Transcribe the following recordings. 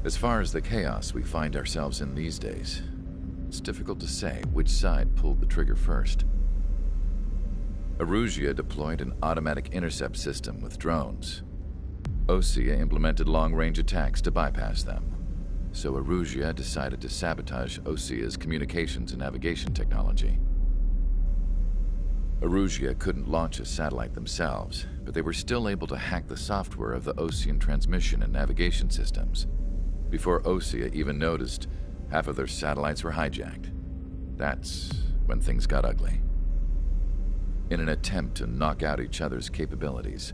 As far as the chaos we find ourselves in these days, it's difficult to say which side pulled the trigger first. Erusia deployed an automatic intercept system with drones. Osea implemented long-range attacks to bypass them. So Erusia decided to sabotage Osea's communications and navigation technology. Erusia couldn't launch a satellite themselves, but they were still able to hack the software of the Osean transmission and navigation systems. Before Osea even noticed, half of their satellites were hijacked. That's when things got ugly. In an attempt to knock out each other's capabilities,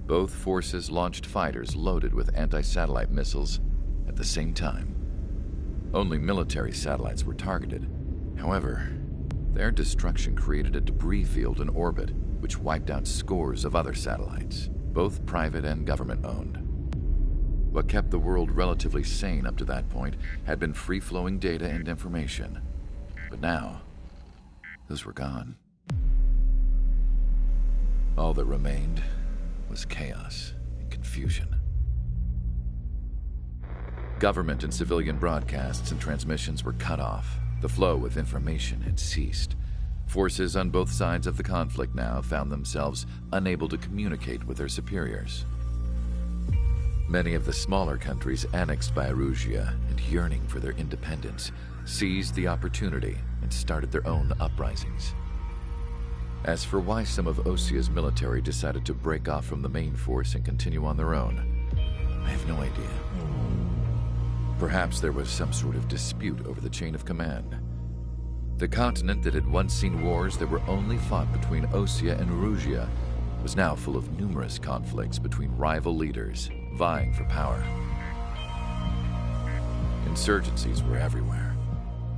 both forces launched fighters loaded with anti-satellite missiles at the same time. Only military satellites were targeted. However, their destruction created a debris field in orbit, which wiped out scores of other satellites, both private and government-owned. What kept the world relatively sane up to that point had been free-flowing data and information. But now, those were gone. All that remained was chaos and confusion. Government and civilian broadcasts and transmissions were cut off. The flow of information had ceased. Forces on both sides of the conflict now found themselves unable to communicate with their superiors. Many of the smaller countries annexed by Erusia and yearning for their independence seized the opportunity and started their own uprisings. As for why some of Osea's military decided to break off from the main force and continue on their own, I have no idea. Perhaps there was some sort of dispute over the chain of command. The continent that had once seen wars that were only fought between Osea and Erusia was now full of numerous conflicts between rival leaders vying for power. Insurgencies were everywhere.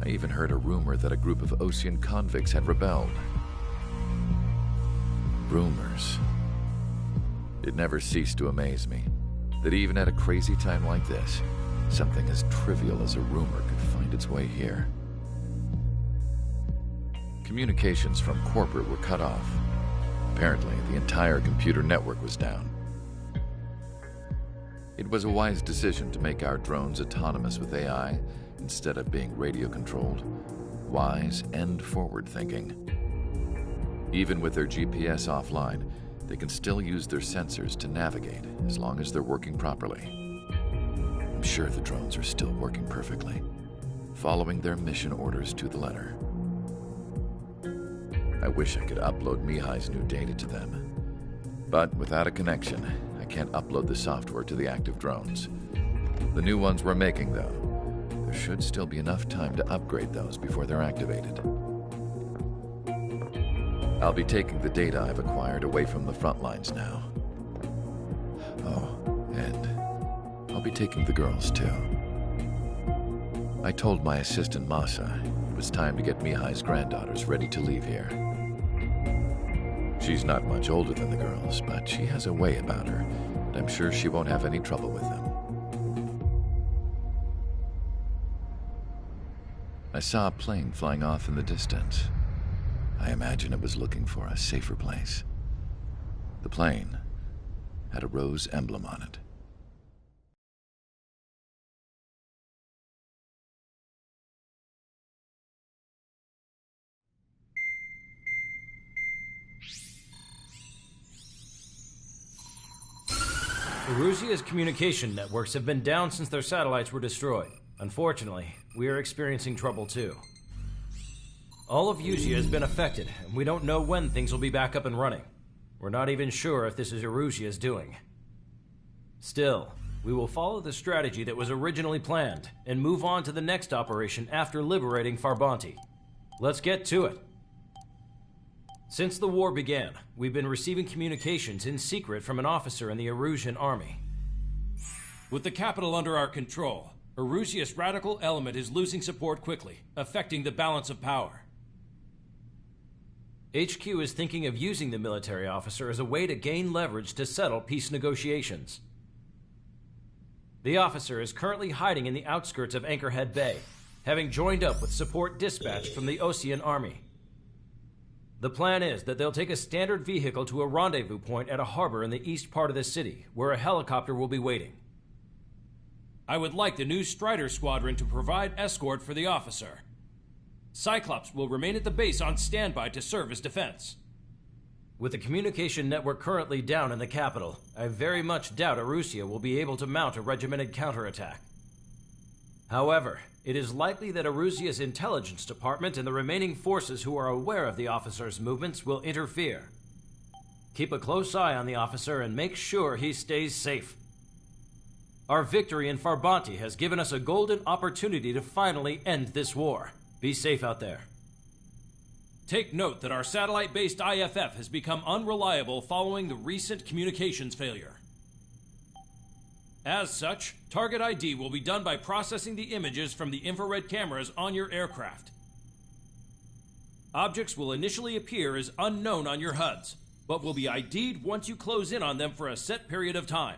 I even heard a rumor that a group of Osean convicts had rebelled. Rumors. It never ceased to amaze me that even at a crazy time like this, something as trivial as a rumor could find its way here. Communications from corporate were cut off. Apparently, the entire computer network was down. It was a wise decision to make our drones autonomous with AI instead of being radio-controlled. Wise and forward-thinking. Even with their GPS offline, they can still use their sensors to navigate as long as they're working properly. I'm sure the drones are still working perfectly, following their mission orders to the letter. I wish I could upload Mihai's new data to them. But without a connection, I can't upload the software to the active drones. The new ones we're making, though, there should still be enough time to upgrade those before they're activated. I'll be taking the data I've acquired away from the front lines now. Oh, and I'll be taking the girls, too. I told my assistant Masa it was time to get Mihai's granddaughters ready to leave here. She's not much older than the girls, but she has a way about her, and I'm sure she won't have any trouble with them. I saw a plane flying off in the distance. I imagine it was looking for a safer place. The plane had a rose emblem on it. Erusia's communication networks have been down since their satellites were destroyed. Unfortunately, we are experiencing trouble too. All of Usea has been affected, and we don't know when things will be back up and running. We're not even sure if this is Erusia's doing. Still, we will follow the strategy that was originally planned, and move on to the next operation after liberating Farbanti. Let's get to it. Since the war began, we've been receiving communications in secret from an officer in the Erusian army. With the capital under our control, Erusia's radical element is losing support quickly, affecting the balance of power. HQ is thinking of using the military officer as a way to gain leverage to settle peace negotiations. The officer is currently hiding in the outskirts of Anchorhead Bay, having joined up with support dispatched from the Osean army. The plan is that they'll take a standard vehicle to a rendezvous point at a harbor in the east part of the city, where a helicopter will be waiting. I would like the new Strider Squadron to provide escort for the officer. Cyclops will remain at the base on standby to serve as defense. With the communication network currently down in the capital, I very much doubt Erusia will be able to mount a regimented counterattack. However, it is likely that Erusia's intelligence department and the remaining forces who are aware of the officer's movements will interfere. Keep a close eye on the officer and make sure he stays safe. Our victory in Farbanti has given us a golden opportunity to finally end this war. Be safe out there. Take note that our satellite-based IFF has become unreliable following the recent communications failure. As such, target ID will be done by processing the images from the infrared cameras on your aircraft. Objects will initially appear as unknown on your HUDs, but will be ID'd once you close in on them for a set period of time.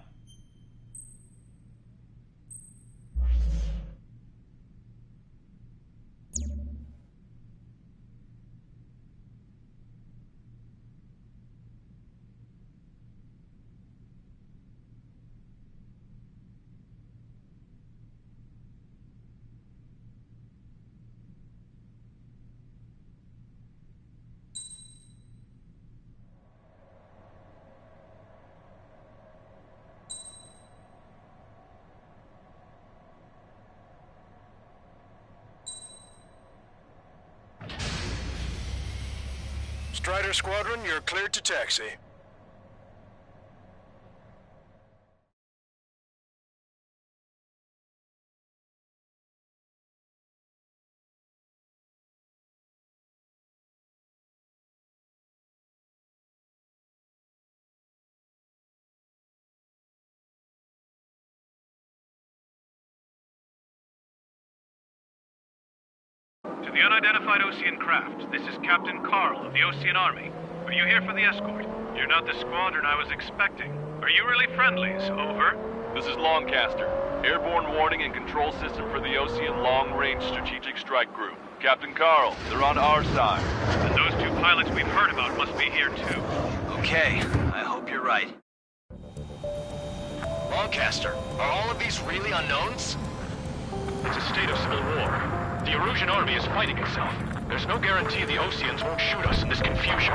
Strider Squadron, you're cleared to taxi. To the unidentified Osean craft, this is Captain Carl of the Osean Army. Are you here for the escort? You're not the squadron I was expecting. Are you really friendlies? Over. This is Longcaster. Airborne warning and control system for the Osean Long Range Strategic Strike Group. Captain Carl, they're on our side. And those two pilots we've heard about must be here too. Okay, I hope you're right. Longcaster, are all of these really unknowns? It's a state of civil war. The Erusian army is fighting itself. There's no guarantee the Oseans won't shoot us in this confusion.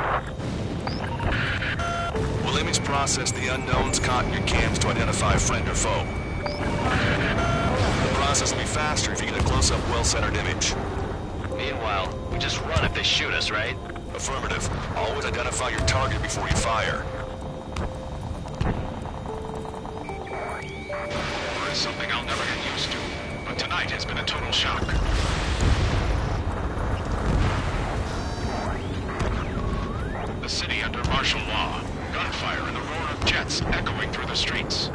We'll image process the unknowns caught in your cams to identify friend or foe. The process will be faster if you get a close-up, well-centered image. Meanwhile, we just run if they shoot us, right? Affirmative. Always identify your target before you fire. War is something I'll never get used to, but tonight has been a total shock. The city under martial law. Gunfire and the roar of jets echoing through the streets.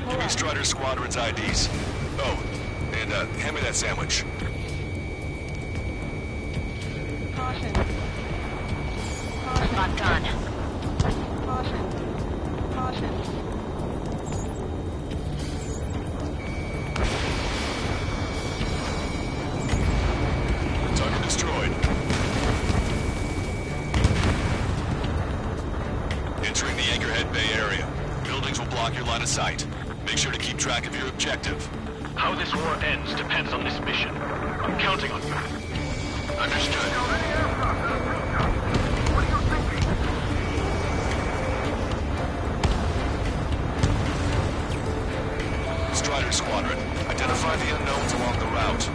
Give me Strider Squadron's IDs. Oh, and hand me that sandwich. Locked on. Target destroyed. Entering the Anchorhead Bay area. Buildings will block your line of sight. Make sure to keep track of your objective. How this war ends depends on this mission. I'm counting on you. Understood. Strider Squadron, identify the unknowns along the route.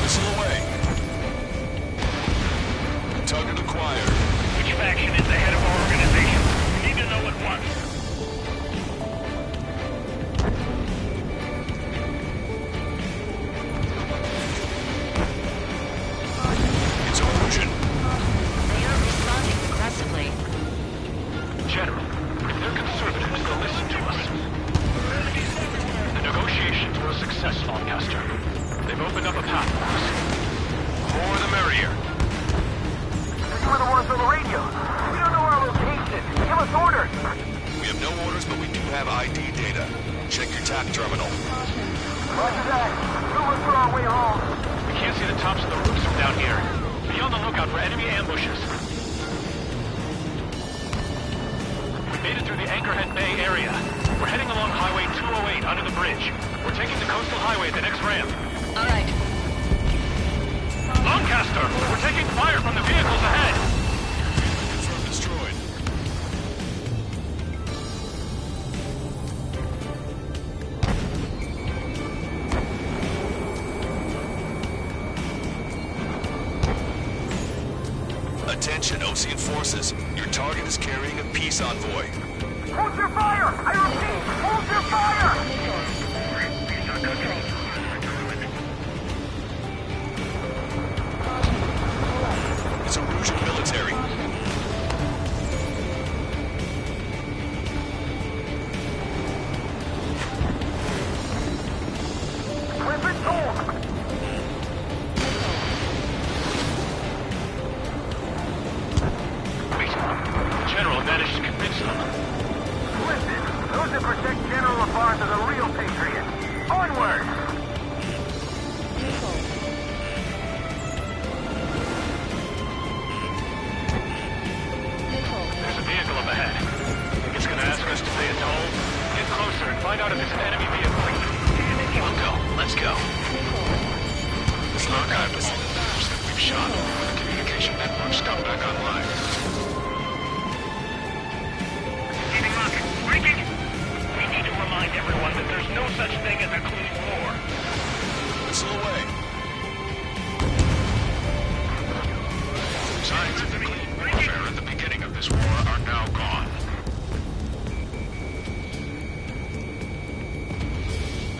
Missile away. Target acquired. Which faction is the head of our organization? We need to know at once. It's Erusian. They are responding aggressively. General, if they're conservatives, they'll listen to us. The negotiations were a success, Longcaster. They've opened up a path for us. More the merrier. You were the ones on the radio. We don't know our location. Give us orders. We have no orders, but we do have ID data. Check your TAC terminal. Roger that. We'll look for our way home. We can't see the tops of the roofs from down here. Be on the lookout for enemy ambushes. Made it through the Anchorhead Bay area. We're heading along Highway 208 under the bridge. We're taking the coastal highway at the next ramp. All right. Lancaster, we're taking fire from the vehicles ahead. Confirmed destroyed. Attention, Osean forces. Your target is carrying a peace envoy. Hold your fire! I repeat, hold your fire! It's Erusian military. Weapons hold! Wait, the General managed to convince them. Listen, those that protect General LaFarge are the real patriots. Onward! There's a vehicle up ahead. Think it's gonna ask us to pay a toll? Get closer and find out if it's an enemy vehicle. We'll go. Let's go. This archive is all the maps that we've shot. The communication networks come back online. Receiving lock. Breaking! We need to remind everyone that there's no such thing as a clean war. Missile away. Signs of the clean warfare at the beginning of this war are now gone.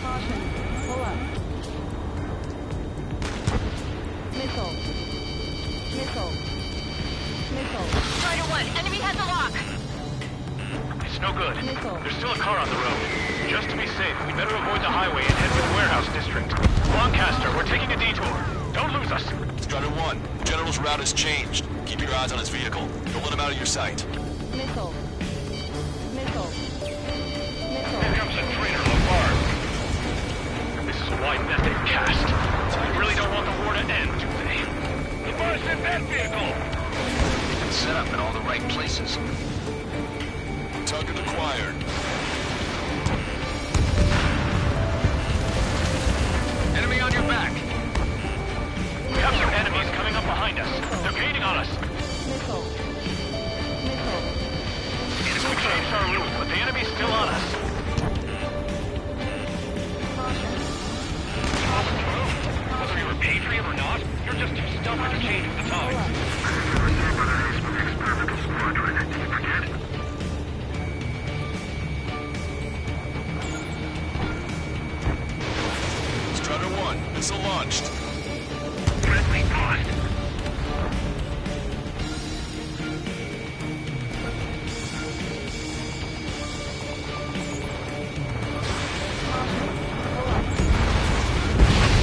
Caution. Pull up. Missile. Missile. Missile. Strider 1, enemy has a lock. It's no good. Missile. There's still a car on the road. Just to be safe, we better avoid the highway and head for the warehouse district. Lancaster, we're taking a detour. Don't lose us. Strider 1, General's route has changed. Keep your eyes on his vehicle. Don't let him out of your sight. Missile. Missile. Missile. Here comes the traitor, LaFarge. This is a wide-netted cast. They really don't want the war to end, do they? LaFarge in that vehicle! They've been set up in all the right places. Target acquired. Enemy on your back! We have some enemies coming up behind us. They're gaining on us. Missile. Missile. We changed our route, but the enemy's still on us. Whether you're a patriot or not, you're just too stubborn to change with the times. Strider 1, missile launched. Friendly paused.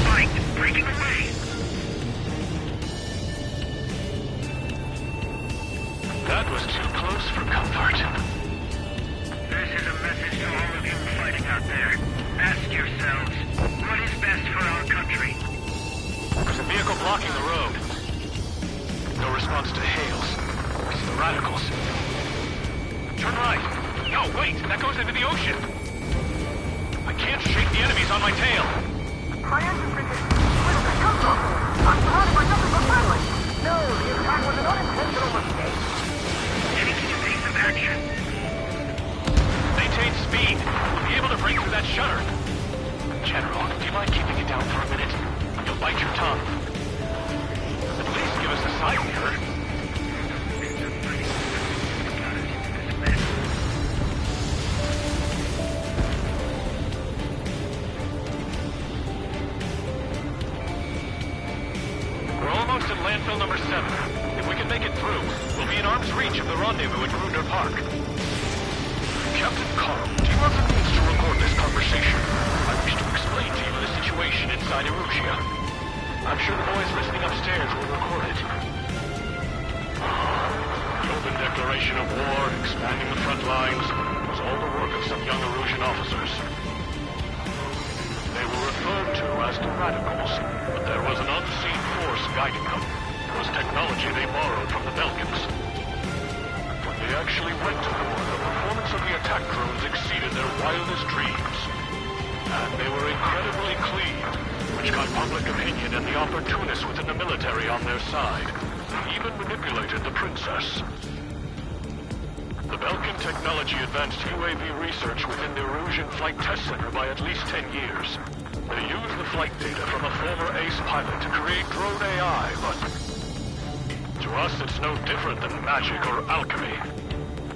Fight! Breaking away! That was too close for comfort. This is a message to all of you fighting out there. Ask yourselves, what is best for our country? There's a vehicle blocking the road. No response to hails. It's the radicals. Turn right. No, wait, that goes into the ocean. I can't shake the enemies on my tail. My engine's been hit. Where did they come from? I'm surrounded by nothing but friendly. No, the attack was an unintentional mistake. Taking evasive action. Maintain speed. We'll be able to break through that shutter. General, do you mind keeping it down for a minute? You'll bite your tongue. At least give us a side mirror. We're almost at landfill number 7. If we can make it through, we'll be in arm's reach of the rendezvous at Grunder Park. Captain Carl, do you have the means to record this conversation? I wish to explain to you the situation inside Erusia. I'm sure the boys listening upstairs will record it. The open declaration of war, expanding the front lines, was all the work of some young Erusian officers. They were referred to as the Radicals, but there was an unseen force guiding them. It was technology they borrowed from the Belkans. When they actually went to war, the performance wildest dreams. And they were incredibly clean, which got public opinion and the opportunists within the military on their side. They even manipulated the princess. The Belkin technology advanced UAV research within the Erusian Flight Test Center by at least 10 years. They used the flight data from a former ace pilot to create drone AI, but to us it's no different than magic or alchemy.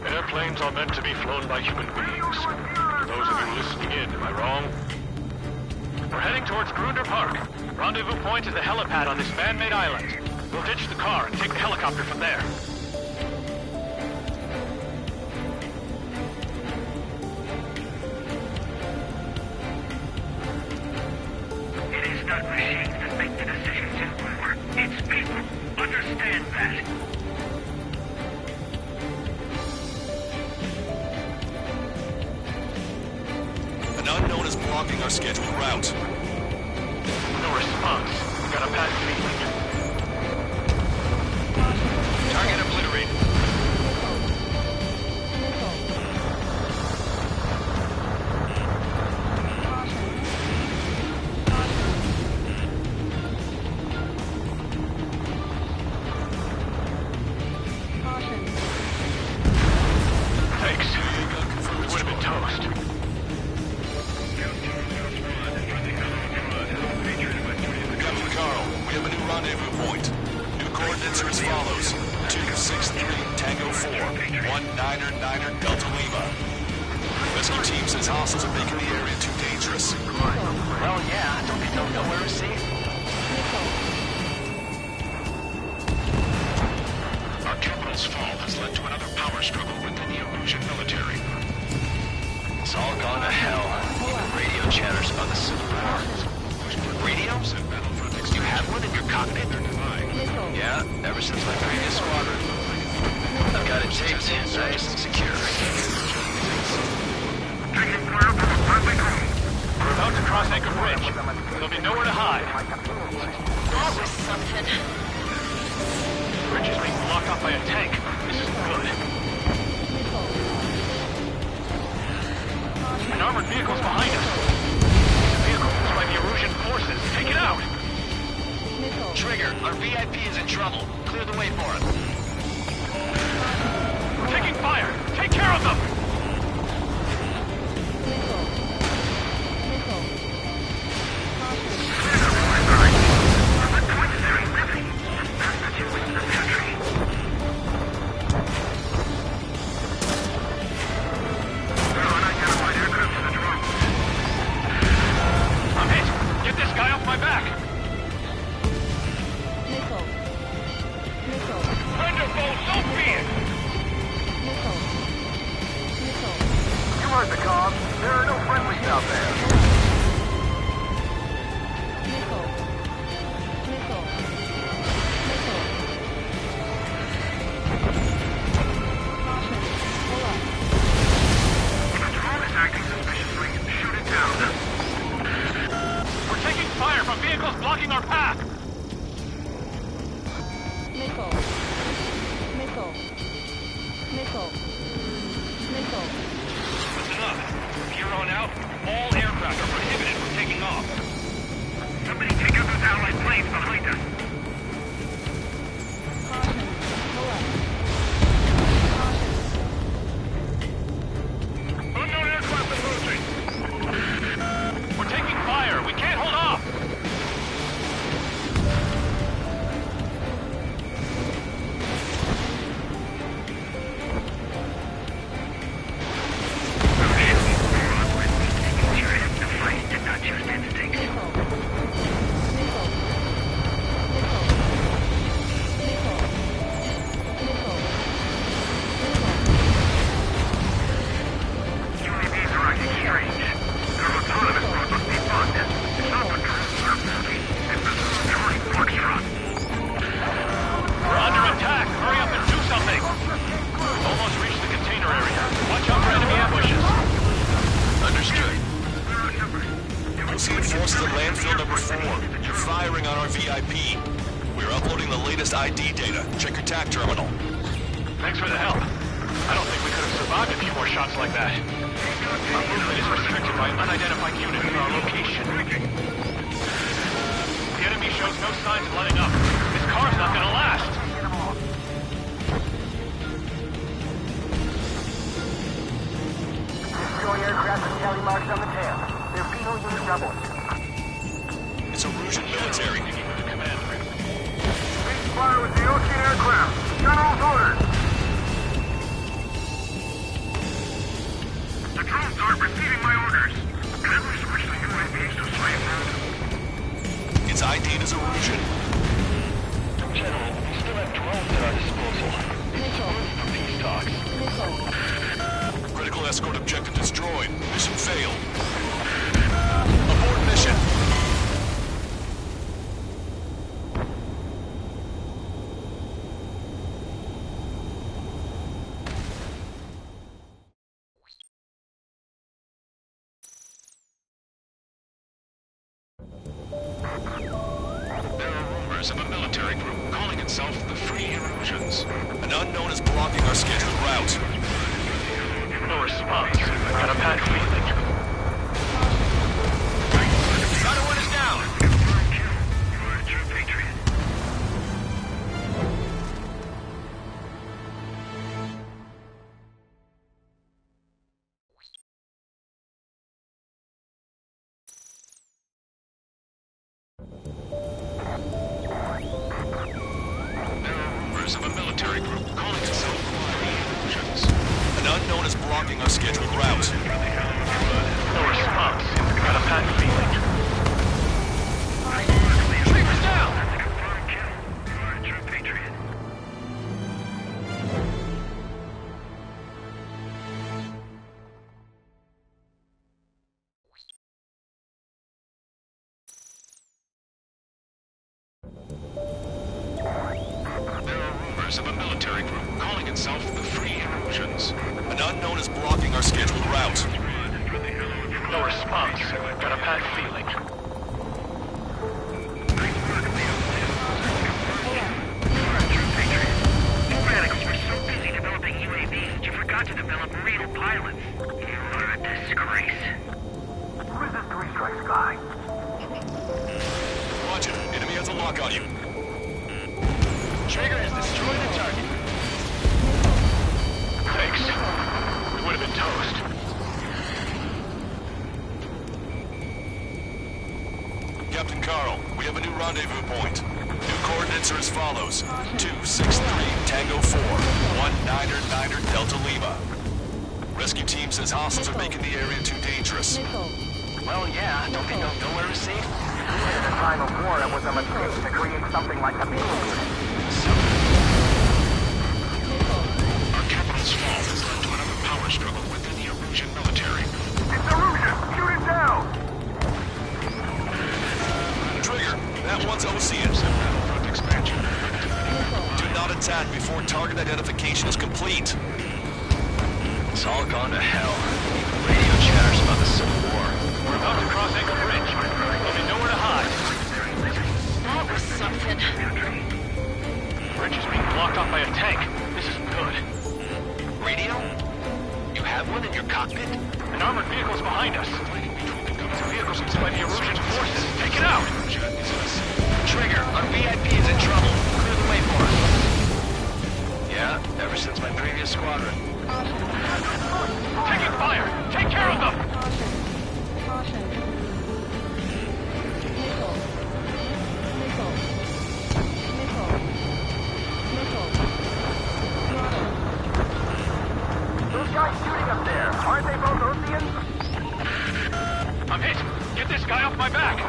Airplanes are meant to be flown by human beings. For those of you listening in, am I wrong? We're heading towards Grunder Park. Rendezvous point is the helipad on this man-made island. We'll ditch the car and take the helicopter from there. It is not machines that make the decisions in war. It's people. Understand that. An unknown is blocking our scheduled route. No response. We got a bad feeling. Target obliterated. Thanks. We would have been toast. Captain Carl, we have a new rendezvous point. New coordinates are as follows. 263 Tango 4, 1999 Delta Lima. Rescue team says hostiles are making the area too dangerous. Well, yeah, don't they know nowhere is safe? Our capital's fall has led to another power struggle within the Erusian military. It's all gone to hell. Even radio chatters about the Civil War. Radio? Do you have one in your cockpit? Yeah, ever since my previous squadron. I've got it taped, nice and secure. We're about to cross Anchor Bridge. There'll be nowhere to hide. That was something. The bridge is being blocked off by a tank. This isn't good. An armored vehicle's behind us. It's a vehicle used by the Erusian forces. Take it out! Trigger, our VIP is in trouble. Clear the way for him. We're taking fire! Take care of them! I'm hit! Get this guy off my back! Thunderbolt, so be it! You heard the call. There are no friendlies out there. Patrol is acting suspiciously. Shoot it down. We're taking fire from vehicles blocking our path! Listen up. From here on out, all aircraft are prohibited from taking off. Somebody take out those allied planes behind us. Unknown aircraft approaching. We're taking fire. We can't hold off. We're under attack. Hurry up and do something. We've almost reached the container area. Watch out for enemy ambushes. Understood. OC forces at landfill number 4. You're firing on our VIP. We're uploading the latest ID data. Check your TAC terminal. Thanks for the help. I don't think we could have survived survived a few more shots like that. Our movement is restricted by an unidentified unit near our location. The enemy shows no signs of letting up. This car's not gonna last. Destroy aircraft and tally marks on the tail. Their Beetle unit doubles. It's Erusian military. Cease fire with the Ocean aircraft. General's orders. The drones aren't receiving my orders. Can we switch the UAVs to slave mode? It's ID'd as Erusian. General, we still have drones at our disposal. Missile. For peace talks. Missile. Critical escort objective destroyed. Mission failed. Abort mission. There are rumors of a military group calling itself the Free Erusians. An unknown is blocking our scheduled route. No response. I've got a bad feeling. Another one is down. You are a true patriot. There are rumors of a military group calling itself Free Erusians. An unknown is blocking our scheduled route. No response. I've got a bad feeling. Trigger's down. Confirmed kill. You are a true patriot. There are rumors of a military group calling itself the Free Erusians. An unknown is blocking our scheduled route. No response. I've got a bad feeling. You radicals were so busy developing UAVs that you forgot to develop real pilots. You are a disgrace. Resist three strikes, Sky. Roger. Enemy has a lock on you. Trigger has destroyed the target. Thanks. We would have been toast. Captain Carl, we have a new rendezvous point. New coordinates are as follows. 263 Tango 4, 1999 Delta Lima. Rescue team says hostiles are making the area too dangerous. Missile. Well, yeah, don't they know nowhere is safe? In the time of war, it was a mistake to create something like the Beetle unit. Our capital's fall has led to another power struggle within the Erusian military. It's Erusian! Shoot it down! Trigger, that one's Ocean. Battlefront expansion. Do not attack before target identification is complete. It's all gone to hell. Even radio chatters about the Civil War. We're about to cross Anchor Bridge. There'll be nowhere to hide. That was something. The bridge is being blocked off by a tank. This isn't good. Radio? You have one in your cockpit? An armored vehicle's behind us. It's a vehicle used by the Erusian forces. Take it out! Trigger, our VIP is in trouble. Clear the way for us. Yeah, ever since my previous squadron. Taking fire! Take care of them! Caution. Caution. Missile. Missile. Missile. Missile. Throttle. Those guys shooting up there, aren't they both Oceans? I'm hit! Get this guy off my back!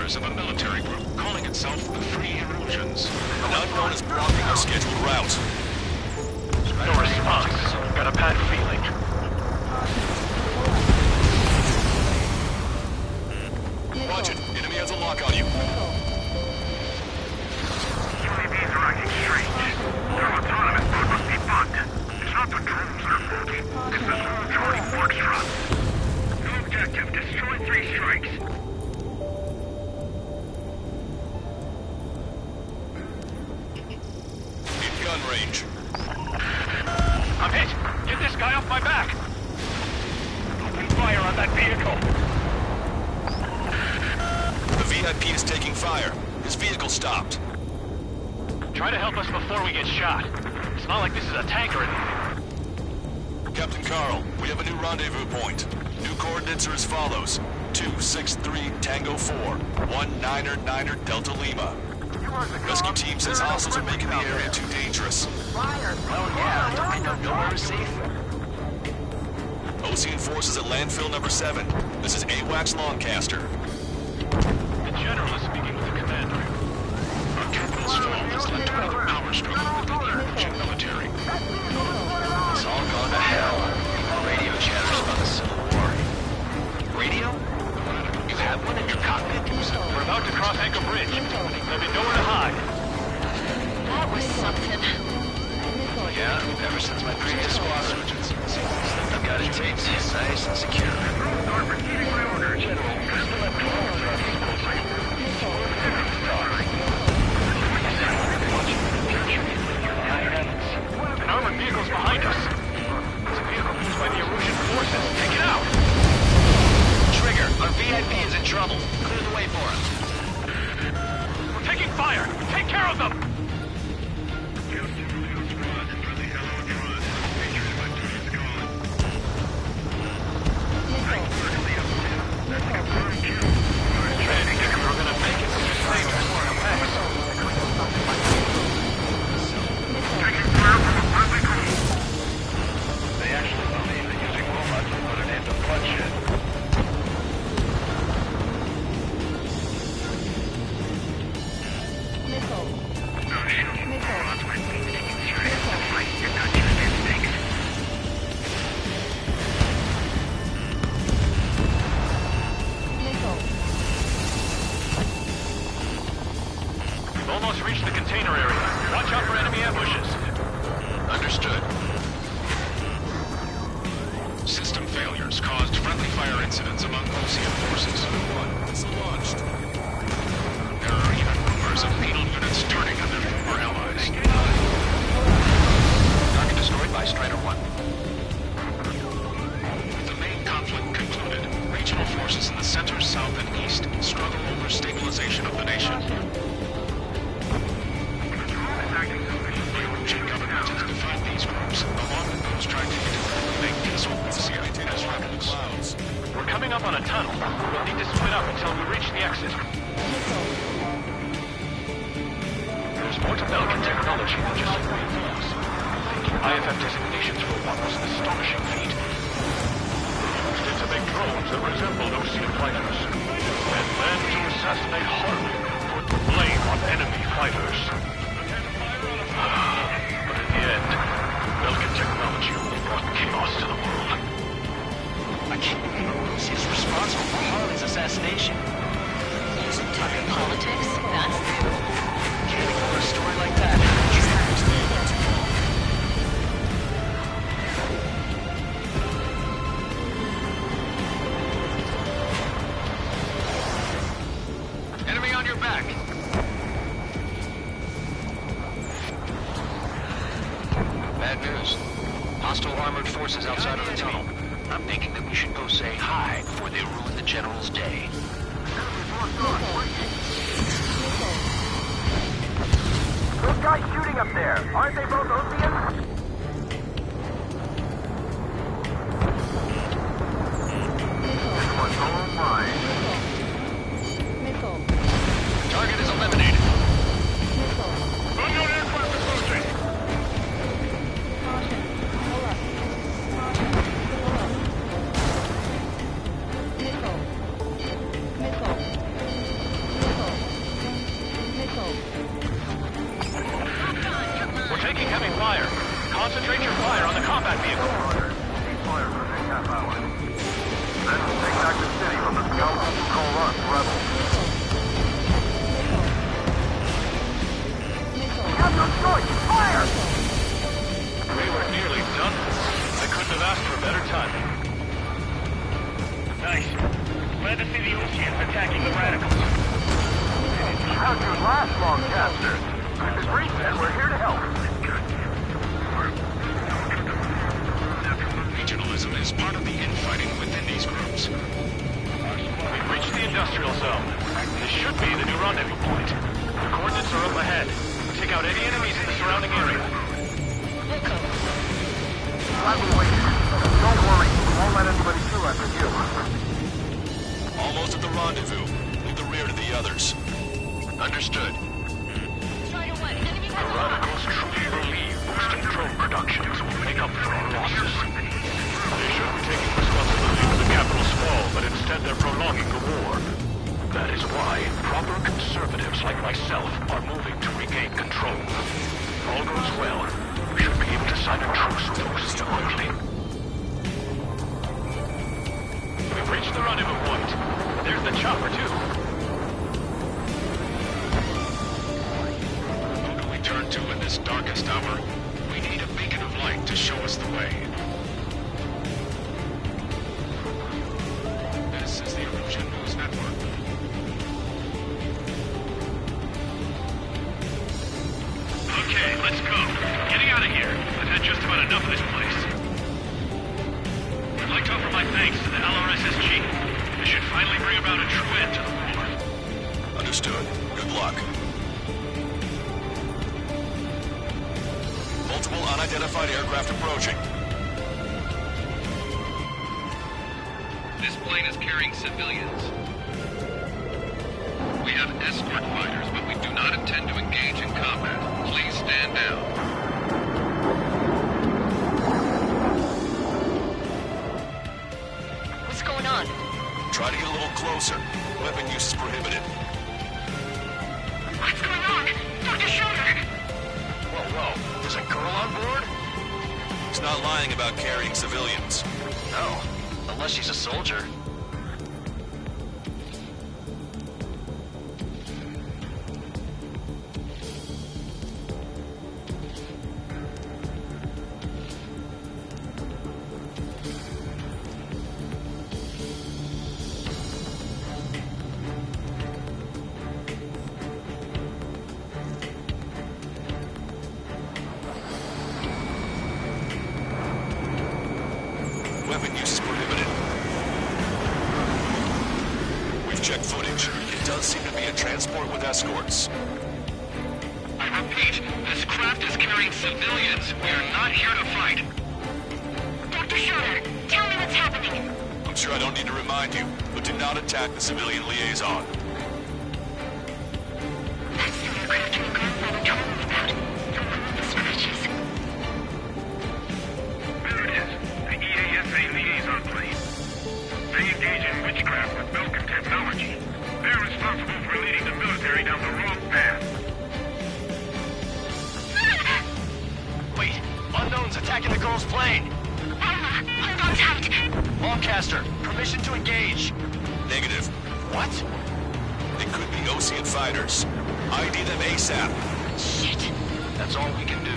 members of a military group calling itself the Free Erosions. An unknown is blocking our scheduled route. No response. Got a bad feeling. Watch it. Enemy has a lock on you. UAVs are acting strange. Their autonomous mode must be bugged. It's not the drones that are faulty. It's the small Charlie Foxtrot. New objective, destroy 3 strikes. In gun range. I'm hit! Get this guy off my back! Open fire on that vehicle! The VIP is taking fire. His vehicle stopped. Try to help us before we get shot. It's not like this is a tank or anything. Captain Carl, we have a new rendezvous point. New coordinates are as follows. 263 Tango 4, 199er Delta Lima. Rescue team says hostiles are making the area too dangerous. Oh yeah, don't they know nowhere is safe? Ocean forces at landfill number 7. This is AWACS Lancaster. The General is speaking with the commander. Our capital's fall has led to another power struggle within the emerging military. It's all gone to hell. Radio chatters about the Civil War. Radio? You have one in your cockpit? We're about to cross Anchor Bridge. There'll be nowhere to hide. That was something. Yeah, ever since my previous squadron. I've got it taped, nice and secure. Start receiving my orders. General, An armored vehicle's behind us. It's a vehicle used by the Erusian forces. Take it out! Trigger, our VIP is in trouble. Clear the way for him. We're taking fire! Take care of them! We're gonna make it. They actually believe that using robots will put an end to bloodshed. Missile. We've almost reached the container area. Watch out for enemy ambushes. Understood. System failures caused friendly fire incidents among Ocean forces. Missile launched. There are even rumors of penal units turning on their former allies. Target destroyed by Strider 1. With the main conflict concluded, regional forces in the center, south, and east struggle over stabilization of the nation. The Erusian government has defined these groups, along with those trying to make peace with Ocean as rebels. Clouds. We're coming up on a tunnel. We'll need to split up until we reach the exit. There's more to Belgian technology than just UAVs. IFF designations for one was an astonishing feat. They used it to make drones that resembled Ocean fighters. And then to assassinate Harley, put the blame on enemy fighters. But in the end, Belgian technology only brought chaos to the world. I can't believe Urusi is responsible for Harley's assassination. Talking politics? That's new. Can't ignore a story like that. Enemy on your back. Bad news. Hostile armored forces outside of the tunnel. I'm thinking that we should go say hi before they ruin the General's day. Those guys shooting up there, aren't they both Oceans? This one's all mine. Missile. Target is eliminated. Missile. Unknown aircraft approaching. Caution. Pull up. Caution. Pull up. Missile. Missile. Concentrate your fire on the combat vehicle. Fire for the next half hour. Then take back the city from the scouts who call us rebels. You have no choice! Fire! We were nearly done this. I couldn't have asked for better timing. Nice. Glad to see the Oceans attacking the radicals. How'd you last, Longcaster? As Reed said, we're here to help. Regionalism is part of the infighting within these groups. We've reached the industrial zone. This should be the new rendezvous point. The coordinates are up ahead. Take out any enemies in the surrounding area. Glad we waited. Don't worry, we won't let anybody through after you. Almost at the rendezvous. Leave the rear to the others. Understood. Strider 1, enemy The radicals truly believe boosting drone productions will make up for our losses. They should be taking responsibility for the capital's fall, but instead they're prolonging the war. That is why proper conservatives like myself are moving to regain control. If all goes well, we should be able to sign a truce with Osia quickly. We've reached the rendezvous point. There's the chopper, too. Who do we turn to in this darkest hour? We need a beacon of light to show us the way. This is the Illusion News Network. Okay, let's go. Getting out of here. I've had just about enough of this place. I'd like to offer my thanks to the LRSSG. This should finally bring about a true end to the war. Understood. Good luck. Multiple unidentified aircraft approaching. This plane is carrying civilians. We have escort fighters, but we do not intend to engage in combat. Please stand down. What's going on? Try to get a little closer. Weapon use is prohibited. What's going on? Dr. Schroeder! Whoa. There's a girl on board? He's not lying about carrying civilians. No. Unless she's a soldier. Weapon use is prohibited. We've checked footage. It does seem to be a transport with escorts. I repeat, this craft is carrying civilians. We are not here to fight. Dr. Schroeder, tell me what's happening. I'm sure I don't need to remind you, but do not attack the civilian liaison. That's the aircraft your grandfather told me about. The one with the scratches. There it is. The EASA liaison plane. They engage in witchcraft with Belkin technology. They're responsible for leading the military down the wrong path. Wait. Unknown's attacking the girl's plane. Alma, hold on tight. Longcaster, permission to engage. Negative. What? They could be Ocean fighters. ID them ASAP. Shit. That's all we can do.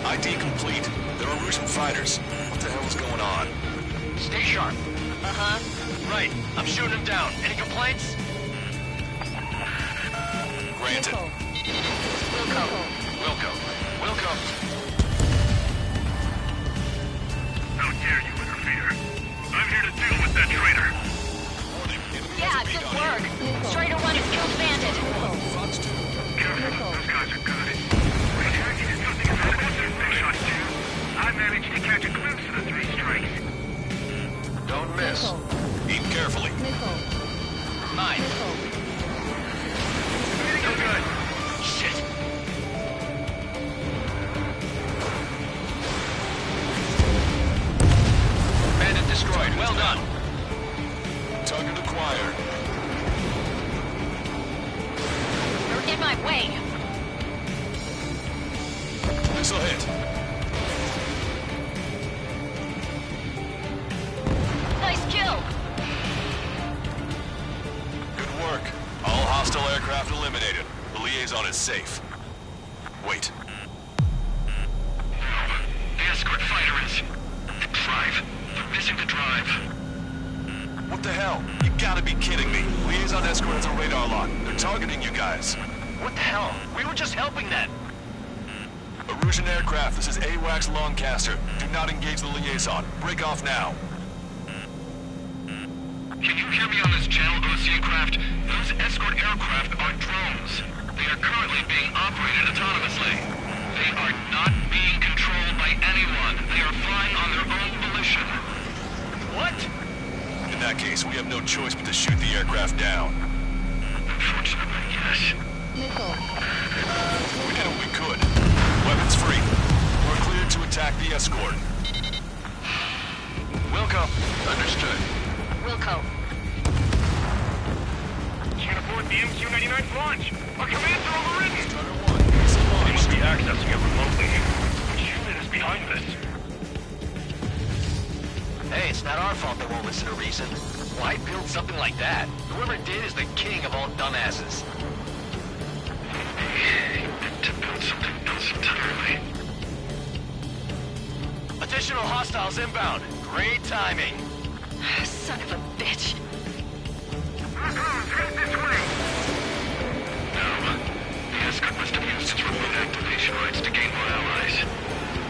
ID complete. There are Russian fighters. What the hell is going on? Stay sharp. Uh-huh. Right. I'm shooting him down. Any complaints? Granted. Wilco. How dare you interfere? I'm here to deal with that traitor. Yeah, good work. Strider 1 has killed Bandit. Careful, those guys are good. Retracting is nothing as bad as they shot two. I managed to catch a glimpse of the three strikes. Don't miss. Aim carefully. Mine. No good. Shit. Bandit destroyed. Well done. it. Nice kill! Good work. All hostile aircraft eliminated. The liaison is safe. Wait. The escort fighter is... The drive. They're missing the drive. What the hell? You gotta be kidding me. Liaison escort has a radar lock. They're targeting you guys. What the hell? We were just helping that. Erusian aircraft, this is AWACS Longcaster. Do not engage the liaison. Break off now. Can you hear me on this channel, Ocean craft? Those escort aircraft are drones. They are currently being operated autonomously. They are not being controlled by anyone. They are flying on their own volition. What? In that case, we have no choice but to shoot the aircraft down. Unfortunately, yes. Missile. We did what we could. Weapons free. We're cleared to attack the escort. Wilco. Understood. Wilco. Can't afford the MQ-99's launch. Our commands are overridden. They must be accessing it remotely. Which unit is behind this? Hey, it's not our fault they won't listen to reason. Why build something like that? Whoever did is the king of all dumbasses. To build something else entirely. Additional hostiles inbound. Great timing. Son of a bitch. Head this way. No. The escort must have used its remote activation rights to gain more allies.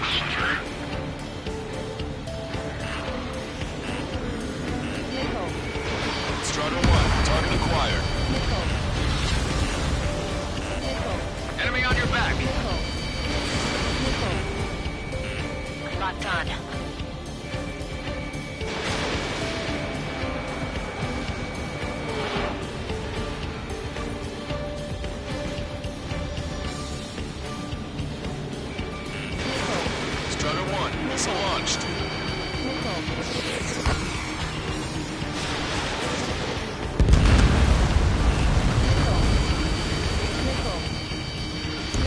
Clever. Missile. Strider 1, target acquired. Missile. Missile. Enemy on your back. Missile. Missile. Locked on. Strider 1, missile launched.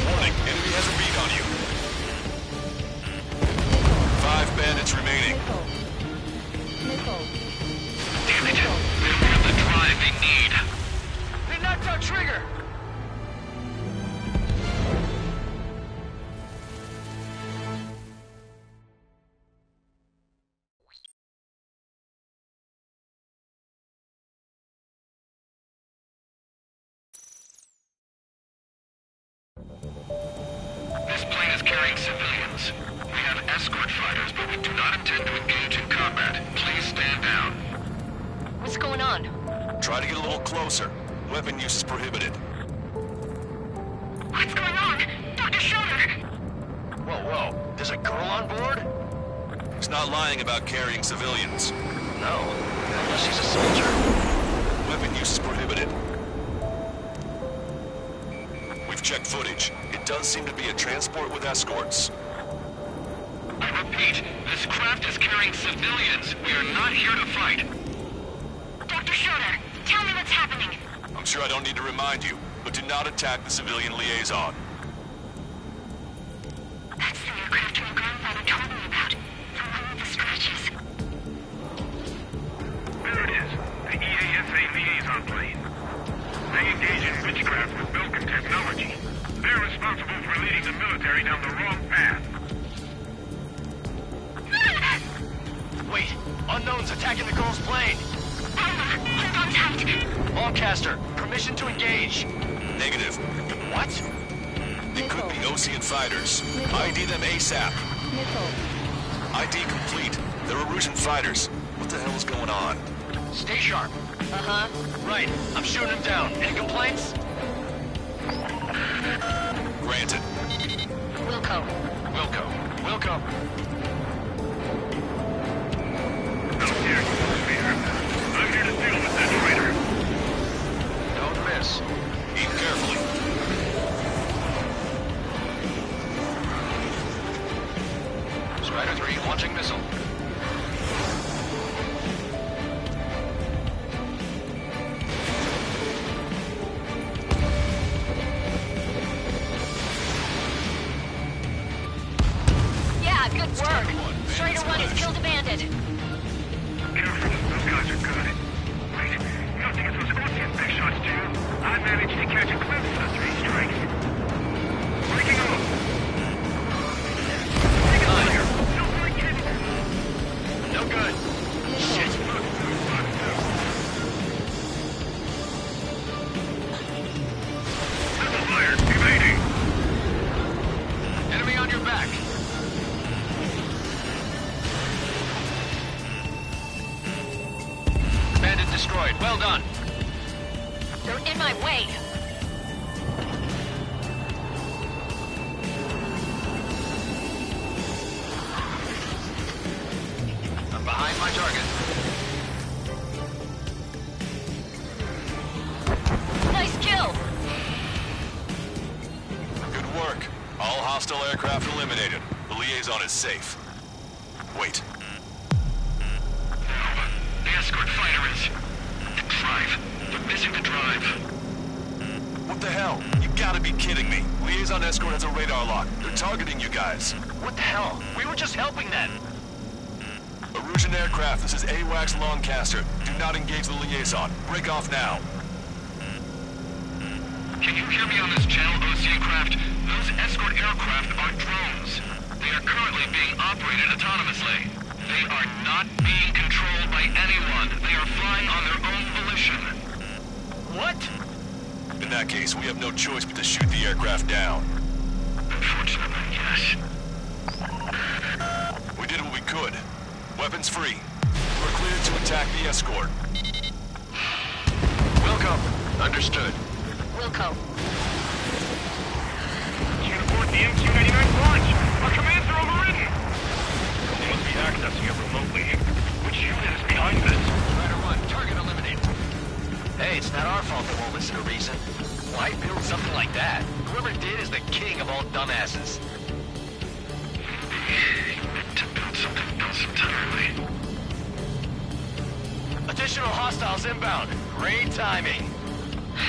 Warning, enemy has a beat on you. 5 bandits remaining. Damn it. They don't have the drive they need. They knocked out Trigger. This plane is carrying civilians. We have escort fighters, but we do not intend to engage in combat. Please stand down. What's going on? Try to get a little closer. Weapon use is prohibited. What's going on? Dr. Schroeder! Whoa. There's a girl on board? He's not lying about carrying civilians. No. Unless she's a soldier. Weapon use is prohibited. We've checked footage. It does seem to be a transport with escorts. I repeat, this craft is carrying civilians. We are not here to fight. Dr. Schroeder, tell me what's happening. I'm sure I don't need to remind you, but do not attack the civilian liaison. That's the aircraft your grandfather told me about. The one with the scratches. There it is. The EASA liaison plane. They engage in witchcraft with Belkin technology. They're responsible for leading the military down the wrong path. Wait. Unknown's attacking the girl's plane. Alma, hold on tight. Lancaster, permission to engage. Negative. What? They could be Ocean fighters. ID them ASAP. ID complete. They're Erusian fighters. What the hell is going on? Stay sharp. Uh-huh. Right. I'm shooting him down. Any complaints? Granted. Wilco. Wilco. How dare you, Spear? I'm here to deal with that traitor. Don't miss. Aim carefully. Strider 3 launching missile. Yeah, good work. Strider 1 has killed a bandit. Careful, those guys are good. Wait, you don't think it's those Ocean big shots, do you? I managed to catch a glimpse of the 3 strikes. Breaking off. Taking fire. No more kidding. No good. Shit. Missile fire, evading. Enemy on your back. Bandit destroyed. Well done. They're in my way. I'm behind my target. Nice kill. Good work. All hostile aircraft eliminated. The liaison is safe. Wait. The escort fighter is... The drive. They're missing the drive. What the hell? You gotta be kidding me. Liaison escort has a radar lock. They're targeting you guys. What the hell? We were just helping them. Erusian aircraft, this is AWACS Lancaster. Do not engage the liaison. Break off now. Can you hear me on this channel, Oceancraft? Those escort aircraft are drones. They are currently being operated autonomously. They are not being controlled by anyone. They are flying on their own volition. What? In that case, we have no choice but to shoot the aircraft down. Unfortunately, yes. We did what we could. Weapons free. We're cleared to attack the escort. Wilco. Understood. Wilco. Can't abort the MQ-99 launch. Our commands are overridden. They must be accessing it remotely. Which unit is behind this? Strider 1, target eliminated. Hey, it's not our fault they won't listen to reason. Why build something like that? Whoever did is the king of all dumbasses. To build something else entirely. Additional hostiles inbound. Great timing.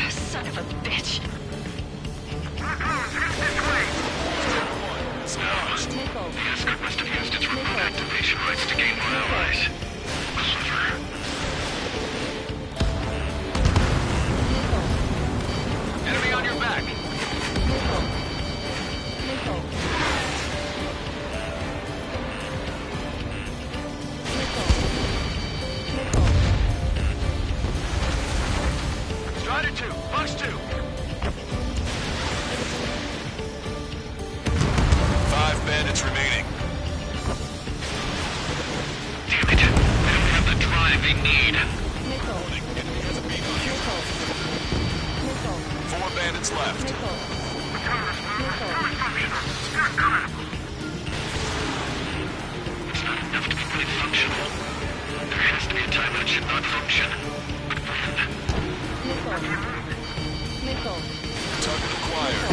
Son of a bitch. The escort must have used its remote activation rights to gain more allies. Clever. Enemy on your back. Strider 2, Bucks 2. 5 bandits remaining. Damn it. They don't have the drive they need. Enemy has a beat on you. 4 bandits left. It's not enough to be fully functional. There has to be a time when it should not function. But when? Target acquired.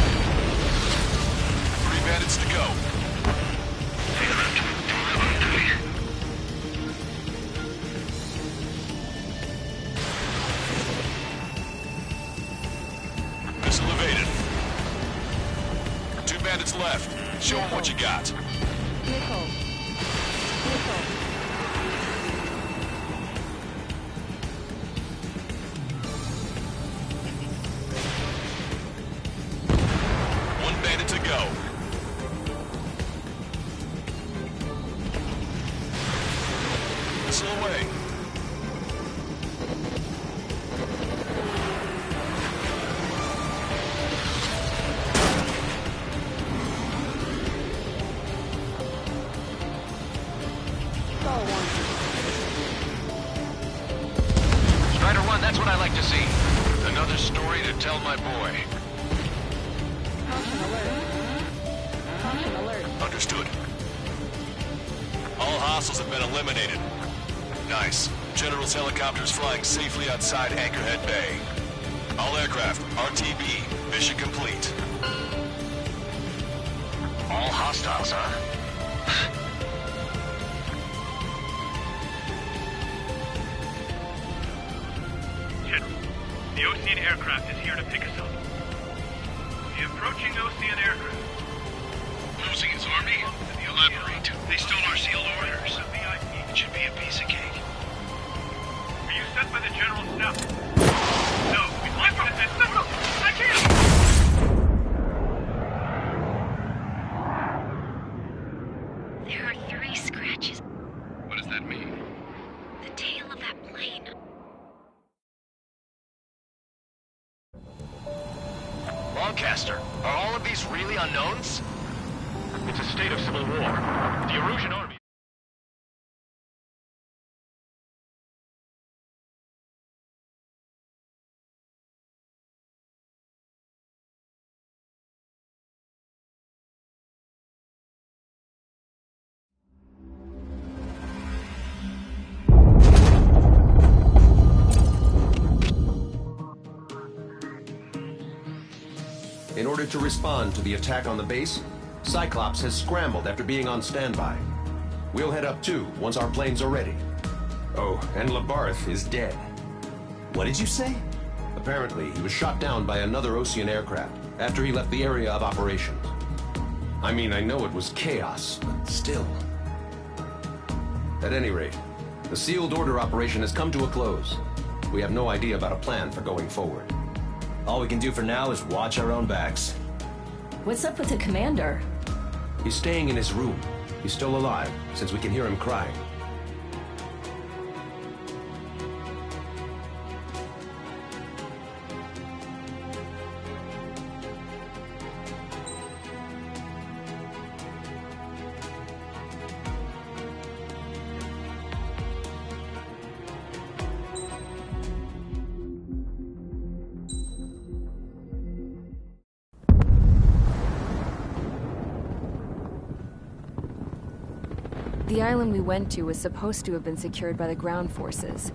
3 bandits to go. Missile evaded. 2 bandits left. Show them what you got. To go. Missile away. Strider 1, that's what I like to see. Another story to tell my boy. Understood. All hostiles have been eliminated. Nice. General's helicopter is flying safely outside Anchorhead Bay. All aircraft, RTB, mission complete. All hostiles, huh? General, the Ocean aircraft is here to pick us up. The approaching Ocean aircraft. Losing his army? Elaborate. There are 3 scratches. What does that mean? The tail of that plane. Longcaster, are all of these really unknowns? It's a state of civil war. The Erusian army... In order to respond to the attack on the base, Cyclops has scrambled after being on standby. We'll head up too, once our planes are ready. Oh, and Labarth is dead. What did you say? Apparently, he was shot down by another Osean aircraft after he left the area of operations. I mean, I know it was chaos, but still. At any rate, the sealed order operation has come to a close. We have no idea about a plan for going forward. All we can do for now is watch our own backs. What's up with the commander? He's staying in his room. He's still alive, since we can hear him crying. The island we went to was supposed to have been secured by the ground forces.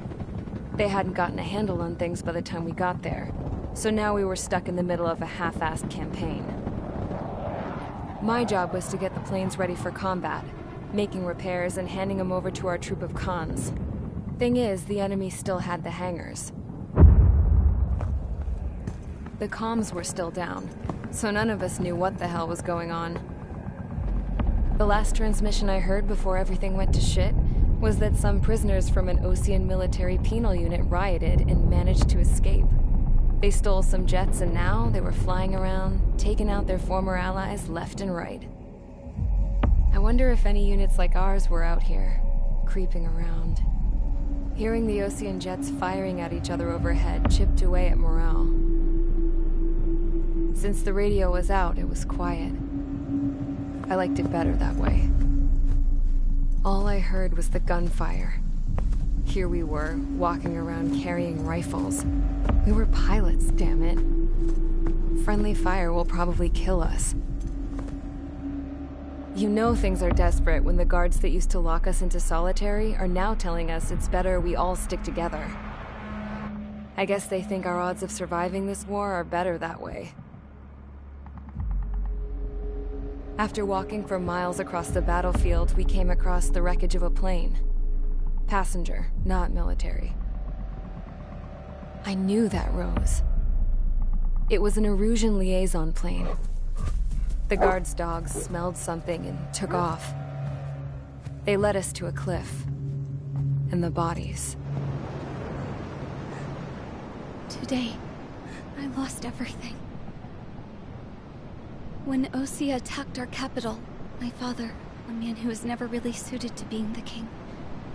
They hadn't gotten a handle on things by the time we got there, so now we were stuck in the middle of a half-assed campaign. My job was to get the planes ready for combat, making repairs and handing them over to our troop of cons. Thing is, the enemy still had the hangars. The comms were still down, so none of us knew what the hell was going on. The last transmission I heard before everything went to shit was that some prisoners from an Osean military penal unit rioted and managed to escape. They stole some jets and now they were flying around, taking out their former allies left and right. I wonder if any units like ours were out here, creeping around. Hearing the Osean jets firing at each other overhead chipped away at morale. Since the radio was out, it was quiet. I liked it better that way. All I heard was the gunfire. Here we were, walking around carrying rifles. We were pilots, damn it. Friendly fire will probably kill us. You know things are desperate when the guards that used to lock us into solitary are now telling us it's better we all stick together. I guess they think our odds of surviving this war are better that way. After walking for miles across the battlefield, we came across the wreckage of a plane. Passenger, not military. I knew that rose. It was an Erusian liaison plane. The guard's dogs smelled something and took off. They led us to a cliff. And the bodies. Today, I lost everything. When Osea attacked our capital, my father, a man who was never really suited to being the king,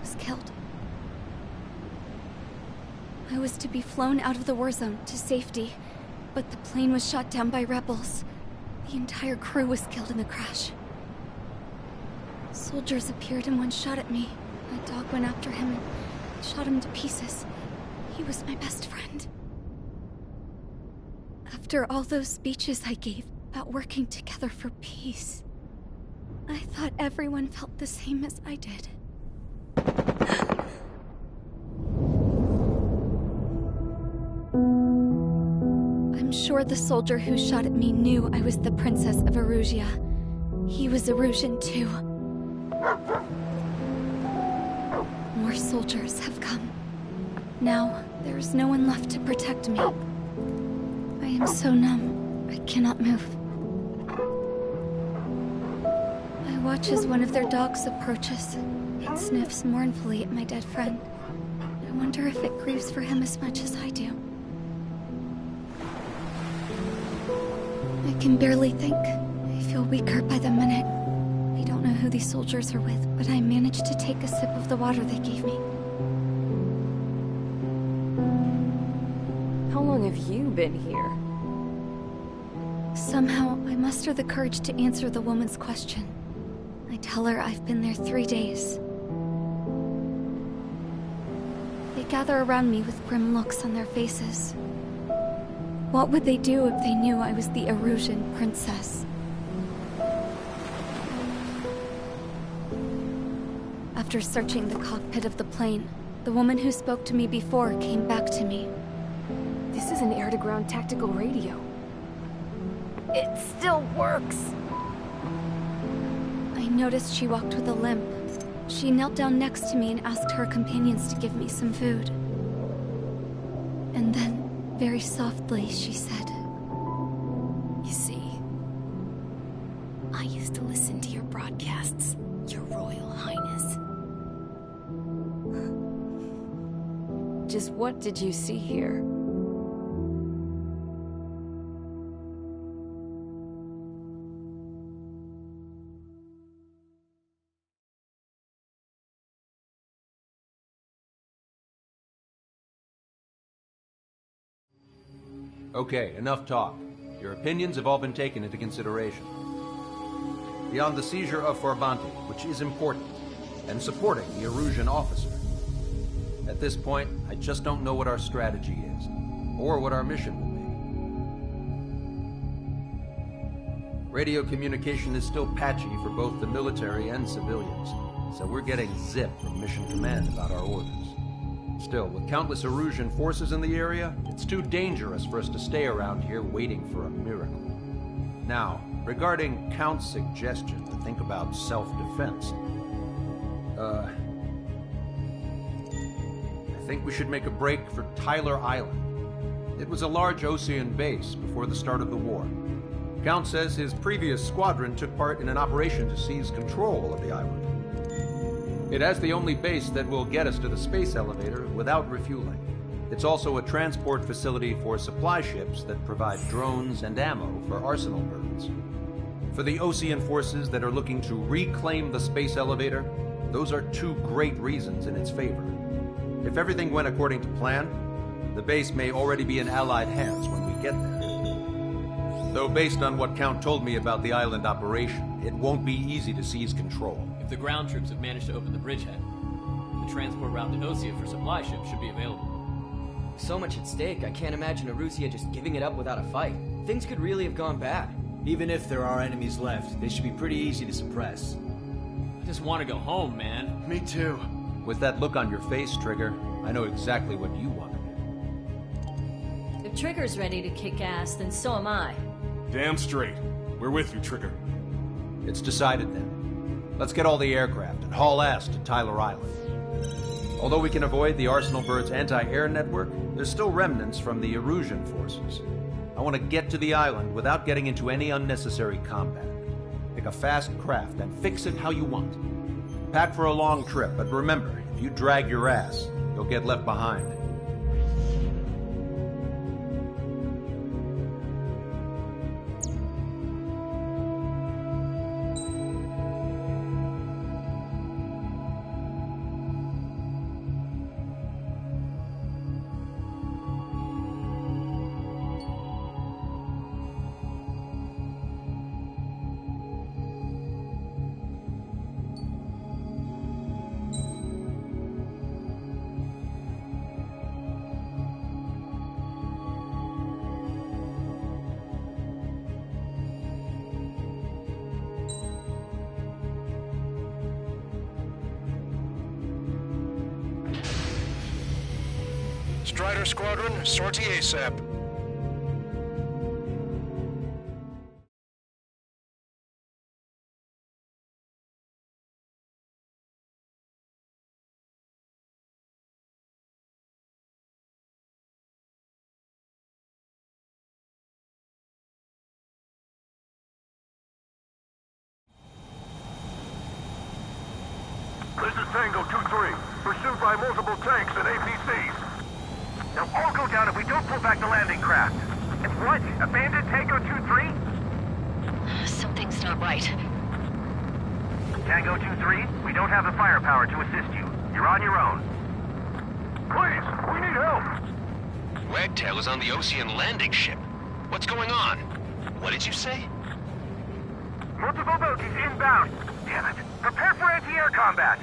was killed. I was to be flown out of the war zone to safety, but the plane was shot down by rebels. The entire crew was killed in the crash. Soldiers appeared and one shot at me. My dog went after him and shot him to pieces. He was my best friend. After all those speeches I gave about working together for peace, I thought everyone felt the same as I did. I'm sure the soldier who shot at me knew I was the Princess of Erusia. He was Erusian too. More soldiers have come. Now, there is no one left to protect me. I am so numb, I cannot move. I watch as one of their dogs approaches. It sniffs mournfully at my dead friend. I wonder if it grieves for him as much as I do. I can barely think. I feel weaker by the minute. I don't don't know who these soldiers are with, but I managed to take a sip of the water they gave me. How long have you been here? Somehow, I muster the courage to answer the woman's question. I tell her I've been there 3 days. They gather around me with grim looks on their faces. What would they do if they knew I was the Erusian princess? After searching the cockpit of the plane, the woman who spoke to me before came back to me. This is an air-to-ground tactical radio. It still works! I noticed she walked with a limp. She knelt down next to me and asked her companions to give me some food. And then, very softly, she said, You see, I used to listen to your broadcasts, Your Royal Highness. Just what did you see here? Okay, enough talk. Your opinions have all been taken into consideration. Beyond the seizure of Farbanti, which is important, and supporting the Erusian officer. At this point, I just don't know what our strategy is, or what our mission will be. Radio communication is still patchy for both the military and civilians, so we're getting zip from Mission Command about our orders. Still, with countless Erusian forces in the area, it's too dangerous for us to stay around here waiting for a miracle. Now, regarding Count's suggestion to think about self-defense, I think we should make a break for Tyler Island. It was a large Osean base before the start of the war. Count says his previous squadron took part in an operation to seize control of the island. It has the only base that will get us to the space elevator without refueling. It's also a transport facility for supply ships that provide drones and ammo for arsenal birds. For the Osean forces that are looking to reclaim the space elevator, those are two great reasons in its favor. If everything went according to plan, the base may already be in Allied hands when we get there. Though based on what Count told me about the island operation, it won't be easy to seize control. If the ground troops have managed to open the bridgehead, the transport route to Osea for supply ships should be available. So much at stake, I can't imagine Erusia just giving it up without a fight. Things could really have gone bad. Even if there are enemies left, they should be pretty easy to suppress. I just want to go home, man. Me too. With that look on your face, Trigger, I know exactly what you wanted. If Trigger's ready to kick ass, then so am I. Damn straight. We're with you, Trigger. It's decided then. Let's get all the aircraft and haul ass to Tyler Island. Although we can avoid the Arsenal Bird's anti-air network, there's still remnants from the Erusian forces. I want to get to the island without getting into any unnecessary combat. Pick a fast craft and fix it how you want. Pack for a long trip, but remember, if you drag your ass, you'll get left behind. Strider Squadron, sortie ASAP. This is Tango 2-3, pursued by multiple tanks and APCs. They'll all go down if we don't pull back the landing craft. And what? Abandoned Tango 2-3? Something's not right. Tango 2-3, we don't have the firepower to assist you. You're on your own. Please, we need help! Wagtail is on the Osean landing ship. What's going on? What did you say? Multiple bogies inbound. Damn it. Prepare for anti-air combat.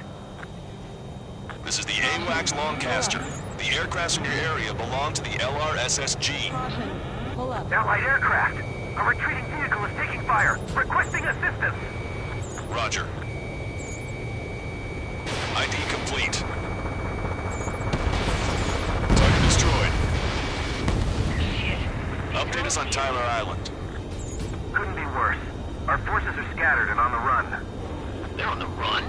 This is the AWACS Lancaster. The aircrafts in your area belong to the LRSSG. Pull up. Allied aircraft. A retreating vehicle is taking fire. Requesting assistance. Roger. ID complete. Target destroyed. Update us on Tyler Island. Couldn't be worse. Our forces are scattered and on the run. They're on the run?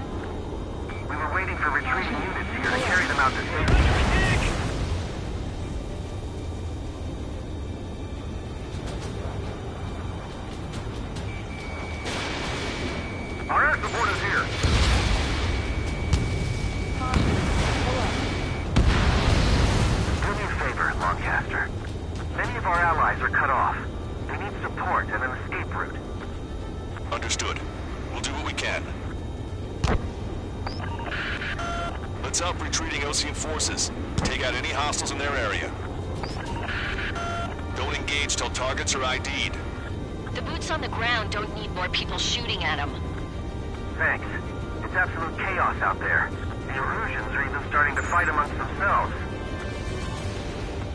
We were waiting for retreating units here to carry them out to safety. Our air support is here. Do me a favor, Lancaster. Many of our allies are cut off. They need support and an escape route. Understood. We'll do what we can. Let's help retreating Osean forces. Take out any hostiles in their area. Don't engage till targets are ID'd. The boots on the ground don't need more people shooting at them. Thanks. It's absolute chaos out there. The Erusians are even starting to fight amongst themselves.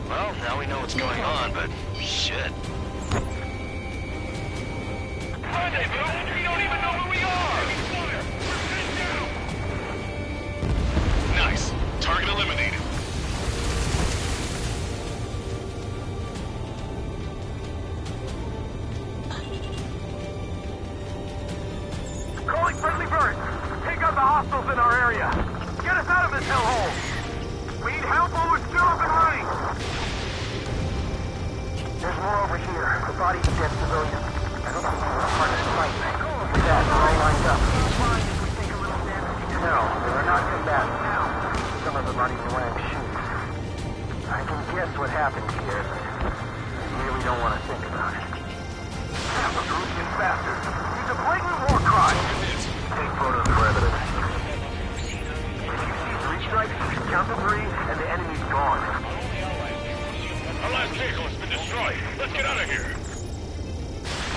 Well, now we know what's going on, but shit. Rendezvous? We don't even know who we are! Nice. Target eliminated. Calling friendly birds! Take out the hostiles in our area! Get us out of this hellhole! We need help while we're still up and running! There's more over here. The bodies of dead civilians. I don't think we're part of the fight. With that, we're all lined up. No, they're not combatants. Some of the bodies are wearing shoes. I can guess what happened here, but I really don't want to think about it. Damn, the Russian bastard! He's a blatant war crime! Take photos for evidence. If you see 3 strikes, count to 3, and the enemy's gone. Our last vehicle has been destroyed. Let's get out of here.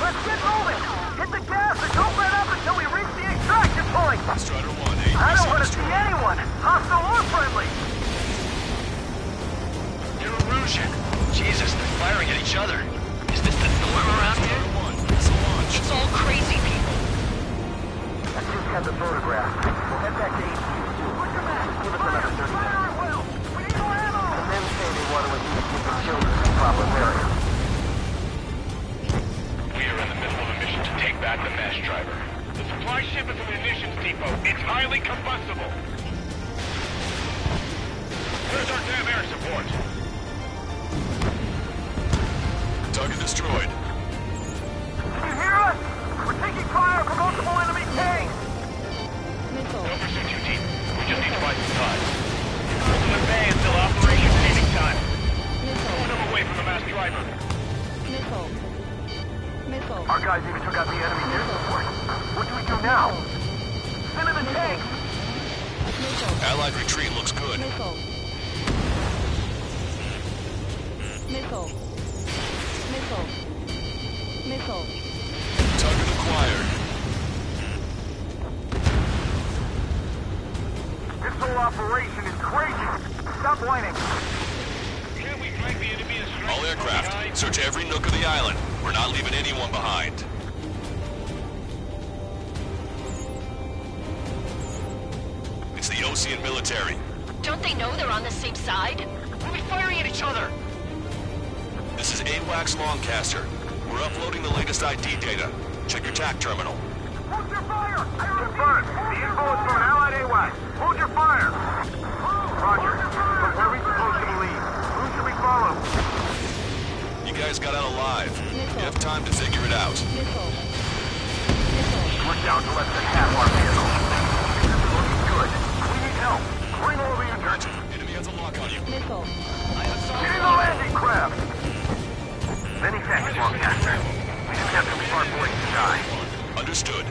Let's get moving! Hit the gas and don't let up until we reach the extraction point! Strider 1, I don't want to see anyone, hostile or friendly! They're Erusian. Jesus, they're firing at each other. Is this the norm around here? It's all crazy people. I just had the photograph. We'll head back to HQ. Give us another 30 minutes. The men say they want to at least give the children a proper burial. We are in the middle of a mission to take back the mass driver. The supply ship is a munitions depot. It's highly combustible. Where's our damn air support? Target destroyed. Can you hear us? We're taking fire from multiple enemy tanks! Missile. No pursuit, team. We just need to buy some time. Ultimate Bay is still operation saving time. Missile. One away from the mass driver. Missile. Missile. Our guys even took out the enemy air support. What do we do now? Send in the tanks! Missile. Allied retreat looks good. Missile. Missile. Missile. Missile. Target acquired. This whole operation is crazy! Stop whining! Can we drag the enemy and strike? All aircraft, search every nook of the island. We're not leaving anyone behind. It's the Osean military. Don't they know they're on the same side? We'll be firing at each other. This is AWACS Lancaster. We're uploading the latest ID data. Check your TAC terminal. Hold your fire! Confirmed. The info is from an allied AWACS. Hold your fire! Roger. But where are we supposed to leave? Who should we follow? You guys got out alive. You have time to figure it out. Missile. We're down to less than half our vehicle. This isn't looking good. We need help. Bring all the units. Enemy has a lock on you. Missile. Get in the landing craft! Many thanks, Lancaster. We didn't have to leave our boys to die. Understood.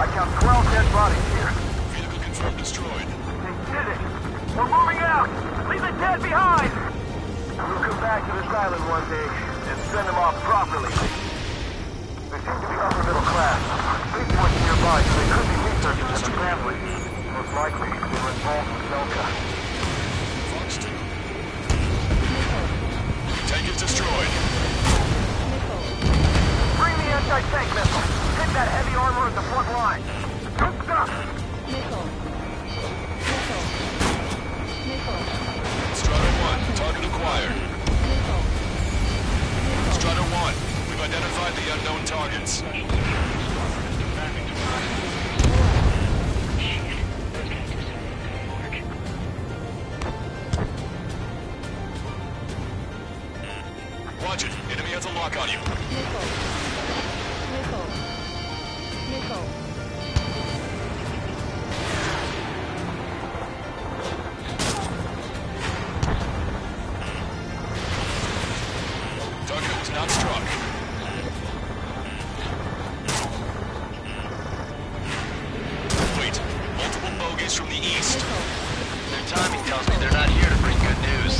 I count 12 dead bodies here. Vehicle confirmed destroyed. They did it! We're moving out! Leave the dead behind! We'll come back to this island one day and send them off properly. They seem to be upper middle class. Big ones nearby, so they could be researchers and a family. Most likely, they were involved with Delta. Fox 2. Tank is destroyed. Bring the anti-tank missile. Hit that heavy armor at the front line. Don't stop! Strider 1, target acquired. Strider 1, we've identified the unknown targets. Watch it. Enemy has a lock on you. Target was not struck. Wait. Multiple bogeys from the east. Their timing tells me they're not here to bring good news.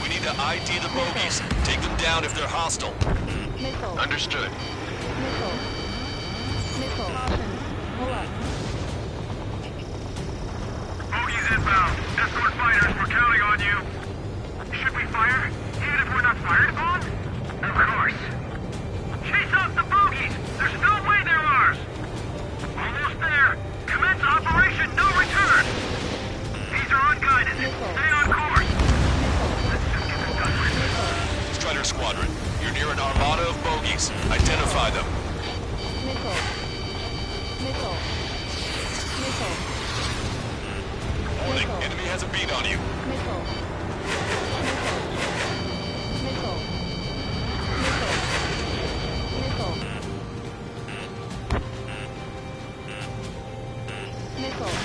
We need to ID the bogeys. Take them down if they're hostile. Understood. Bogies inbound. Escort fighters, we're counting on you. Should we fire? Even if we're not fired upon? Of course. Chase out the bogies! There's no way they're ours! Almost there. Commence operation no return! These are unguided. Stay on course! Let's just get this done with. Strider Squadron, you're near an armada of bogeys. Identify them. Warning, enemy has a beat on you.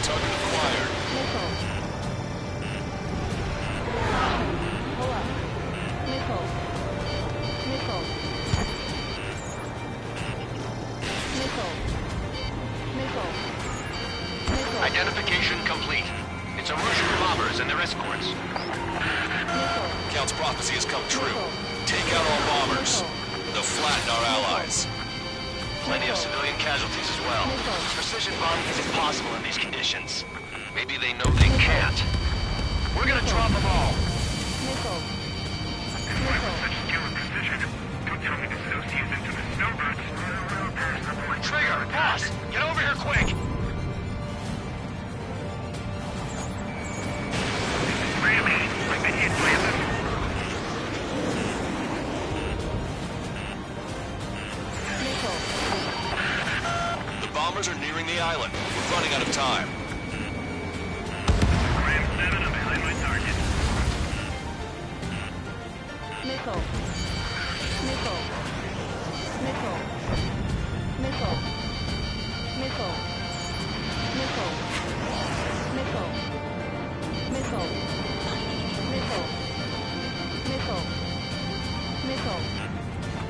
Target acquired. Identification complete. It's Erusian bombers and their escorts. Count's prophecy has come true. Take out all bombers. They'll flatten our allies. Plenty of civilian casualties as well. Precision bombing is impossible in these conditions. Maybe they know they can't. We're gonna drop them all. Such skill and precision. Don't tell me the associates into the snowbirds. Trigger, boss, get over here quick. Really? I've been hit by a The bombers are nearing the island. We're running out of time. Ram 7, I'm behind my target.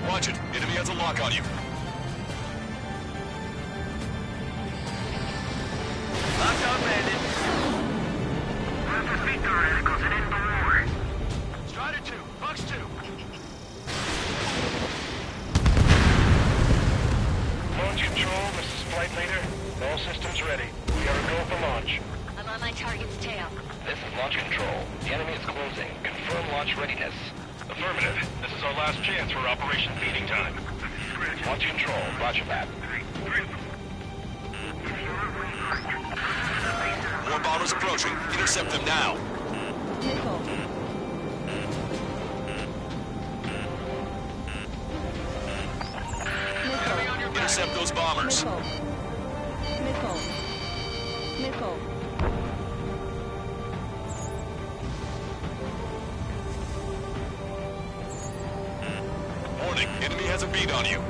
Watch it. Enemy has a lock on you. Lockdown bandit. Strider 2, Fox 2. Launch control, this is flight leader. All systems ready. We are a go for launch. I'm on my target's tail. This is launch control. The enemy is closing. Confirm launch readiness. Affirmative. This is our last chance for Operation Feeding Time. Launch control. Roger that. More bombers approaching. Intercept them now. Intercept those bombers. Warning, enemy has a beat on you.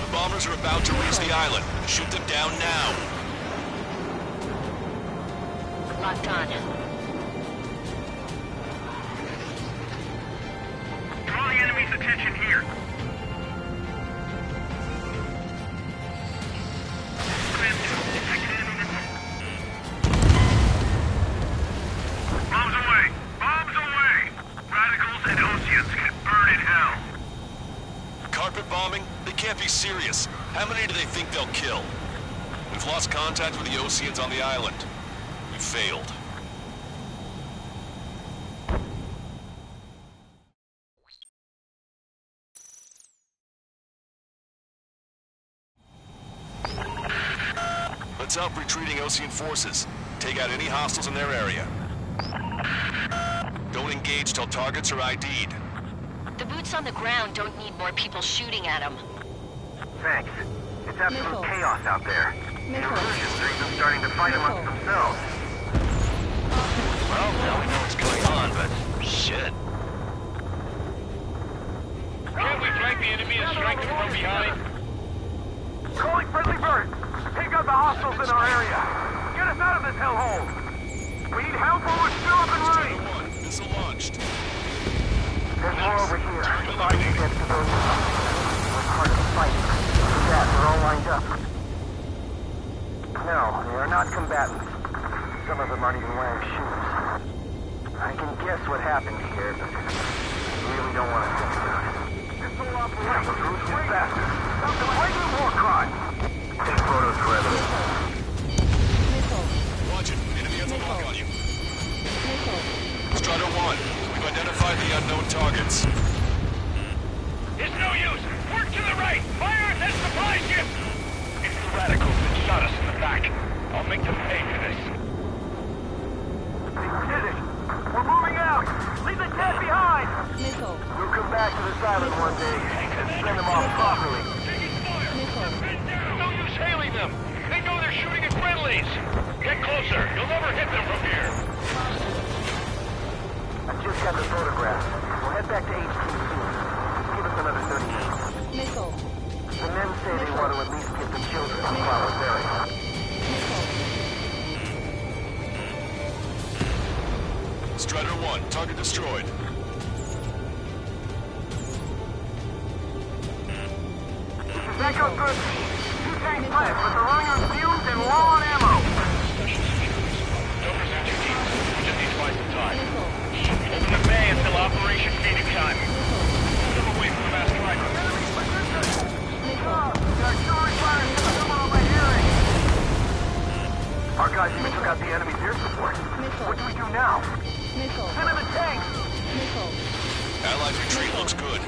The bombers are about to reach the island. Shoot them down now. locked on. Draw the enemy's attention here. Bombs away! Bombs away! Radicals and Oseans can burn in hell. Carpet bombing? They can't be serious. How many do they think they'll kill? We've lost contact with the Oseans on the island. We failed. Let's help retreating Osean forces. Take out any hostiles in their area. Don't engage till targets are ID'd. The boots on the ground don't need more people shooting at them. Thanks. It's absolute chaos out there. The Illusions are even starting to fight amongst themselves. Well, now we know what's going on, but shit. Can't we flank the enemy and strike them from behind? Calling friendly birds! Take out the hostiles in our area! Get us out of this hellhole! We need help or we're still up and running! Missile launched. There's more over here. I need them to those. We're part of the fight. Yeah, we're all lined up. No, they are not combatants. Some of them aren't even wearing shoes. I can guess what happened here, but I really don't want to think about it. This whole operation was ruthless bastards. Something like a war crime. Take photos for evidence. Watch it. Enemy has a lock on you. Strider 1, we've identified the unknown targets. It's no use! Work to the right! Fire at that supply ship! It's the radicals that shot us in the back. I'll make them pay for this. They did it! We're moving out! Leave the cat behind! We'll come back to this island one day and send them off properly. No use hailing them! They know they're shooting at friendlies! Get closer! You'll never hit them from here! I just got the photograph. We'll head back to HQ soon. Give us another 30 minutes. The men say they want to at least get the children to Flower Berry. Strider 1, target destroyed. This is Echo 13. 2 tanks left, but they're running on fumes and low on ammo. Don't pursue too deep. We just need to buy some time. Open the bay until Operation Phoenix time. Move them away from the mass driver. Our guys even took out the enemy's air support. What do we do now? Send in the tanks! Allied retreat looks good.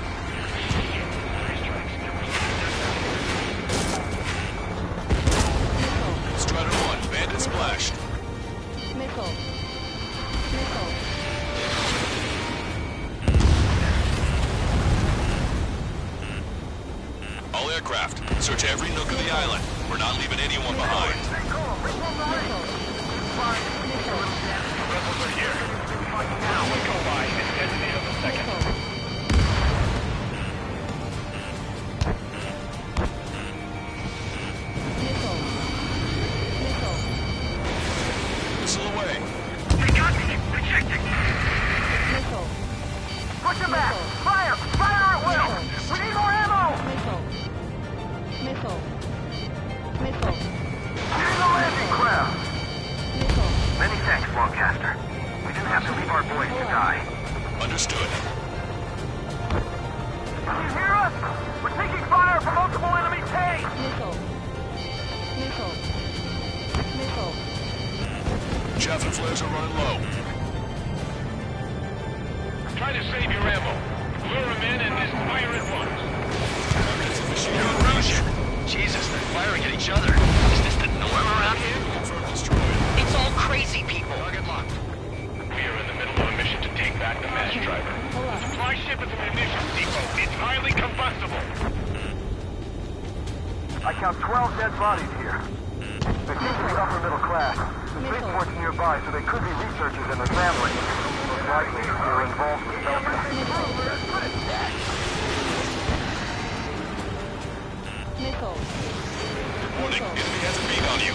Strider 1, bandit splashed. All aircraft, search every nook of the island. We're not leaving anyone behind. Rebels are here. Now, we go by and detonate on the second. Missile away. They got me! Rejecting! Push them back! Fire! Fire at will! We need more ammo! We need the landing craft! Many thanks, Lancaster. We didn't have to leave our boys to die. Understood. Can you hear us? We're taking fire from multiple enemy tanks! Chaff and flares are running low. Try to save your ammo. Lure them in and just fire at once. You're Rouge! Jesus, they're firing at each other. Is this the norm around here? It's all crazy people. Target locked. We are in the middle of a mission to take back the mass driver. The supply ship is a munitions depot. It's highly combustible. I count 12 dead bodies here. They seem to be upper middle class. The spaceport's nearby, so they could be researchers and their families. Most likely, they're involved with Delta. Warning, enemy has a beat on you.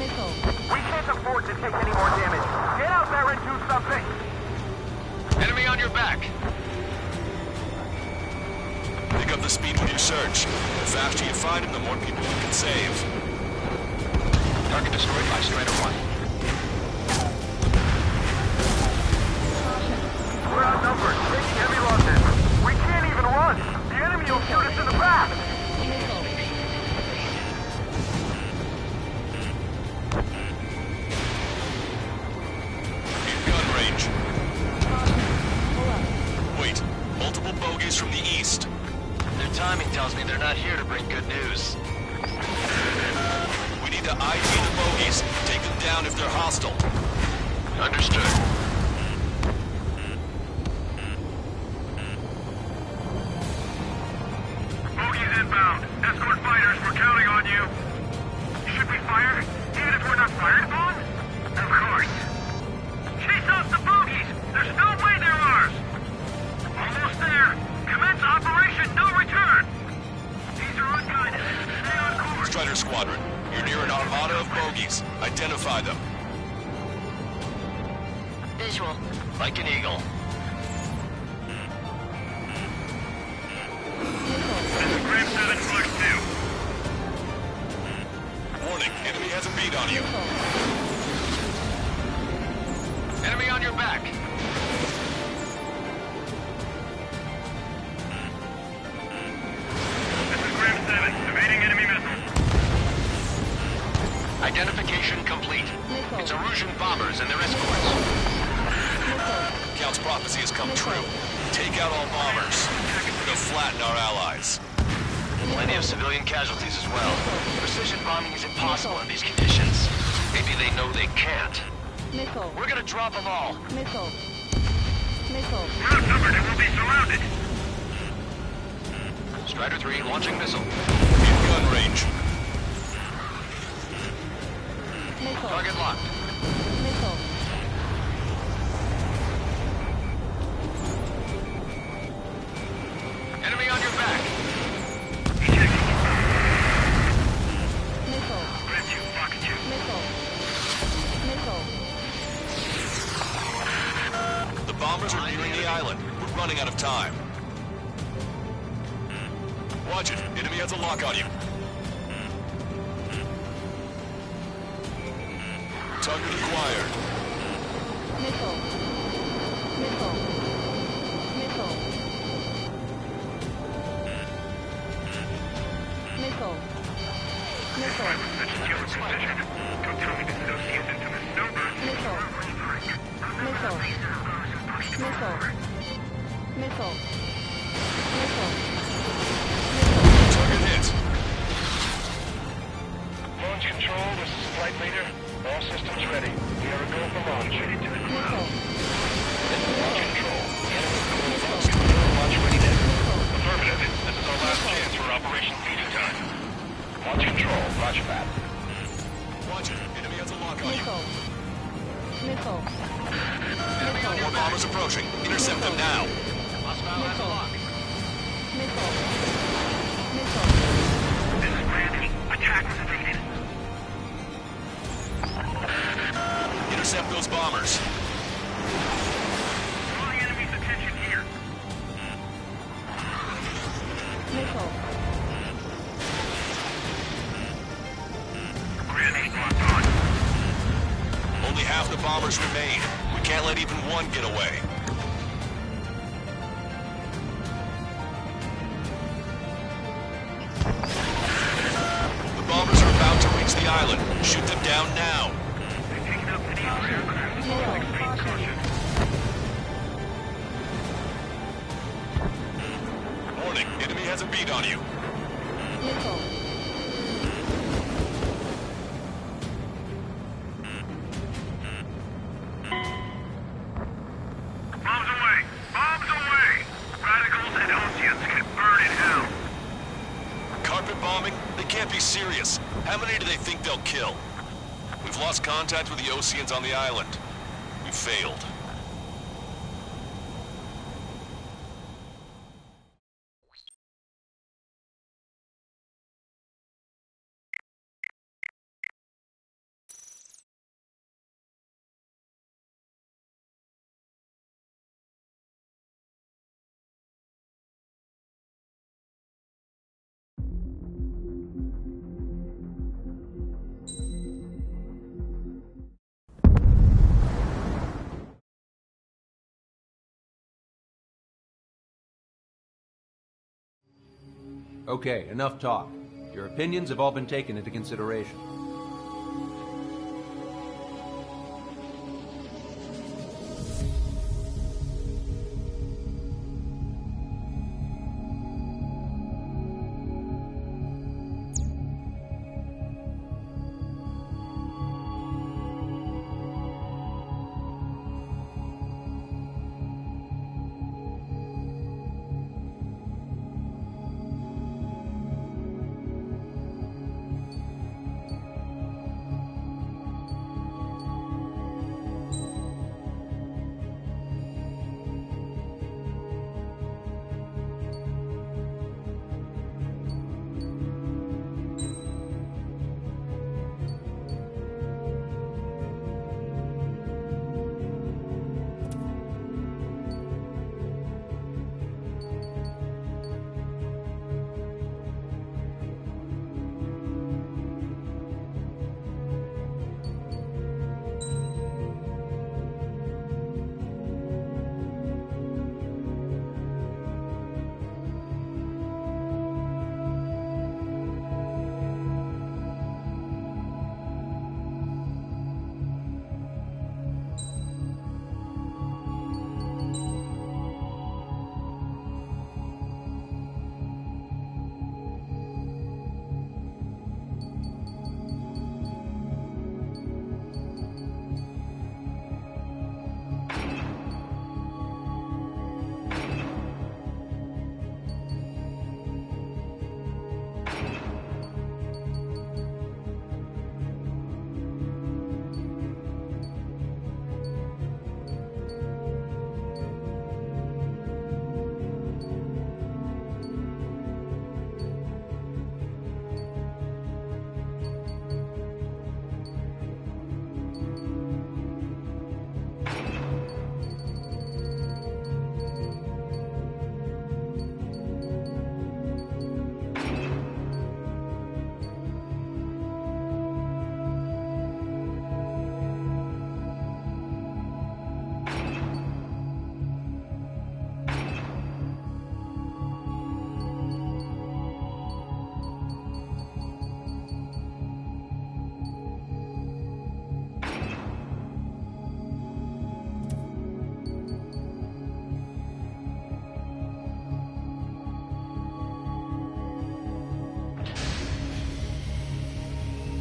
Missile. We can't afford to take any more damage. Get out there and do something! Enemy on your back. Pick up the speed with your search. The faster you find him, the more people you can save. Target destroyed by Strider 1. We're outnumbered, taking heavy losses. We can't even run! The enemy will shoot us in the back! In gun range. Wait, multiple bogeys from the east. Their timing tells me they're not here to bring good news. We need to ID the bogeys. Take them down if they're hostile. Understood. Bogies inbound. Escort fighters, we're counting on you. Should we fire? Even if we're not fired upon? Of course. Chase off the bogies! There's no way they're ours! Almost there. Commence Operation No Return! These are unguided. Stay on course. Strider Squadron, you're near an armada of bogeys. Identify them. Visual. Like an eagle. This is Graham 7 Clark 2. Warning, enemy has a beat on you. Enemy on your back. This is Graham 7. Evading enemy missiles. Identification complete. It's Erusian bombers and their escorts. Count's prophecy has come true. Take out all bombers. We'll flatten our allies. Plenty of civilian casualties as well. Precision bombing is impossible in these conditions. Maybe they know they can't. Missile. We're gonna drop them all. Missile. Missile. We're outnumbered and we'll be surrounded. Strider 3 launching missile. In gun range. Missile. Target locked. Missile. Enemy on your back. Missile. Graham 2, Fox 2. Missile. Missile. The bombers are nearing the island. We're running out of time. Watch it. Enemy has a lock on you. Target acquired. Missile. Missile. Missile. Missile. Missile. Such killer precision. Don't tell me this associates infamous snowbird. Missile. Missile. Missile. Missile. Missile. Target hit. Launch control, this is flight leader. All systems ready. We are a go for launch. Missile. Launch control. Launch readiness. Affirmative. This is our last chance for Operation Feeding Time. Launch control. Roger that. Watch it. Enemy has a lock on you. Missile. Missile. More bombers approaching. Intercept them now. Hostile has a lock. Missile. Missile. This is Brandy. Attack was evaded. Intercept those bombers. Draw the enemy's attention here. Missile. Grenade locked on. Only half the bombers remain. We can't let even one get away. The bombers are about to reach the island. Shoot them down now. They've taken up any other aircraft. Extreme caution. Warning, enemy has a beat on you. Missile. Bombs away! Bombs away! Radicals and Oceans can burn in hell. Carpet bombing? They can't be serious. How many do they think they'll kill? We've lost contact with the Oceans on the island. We failed. Okay, enough talk. Your opinions have all been taken into consideration.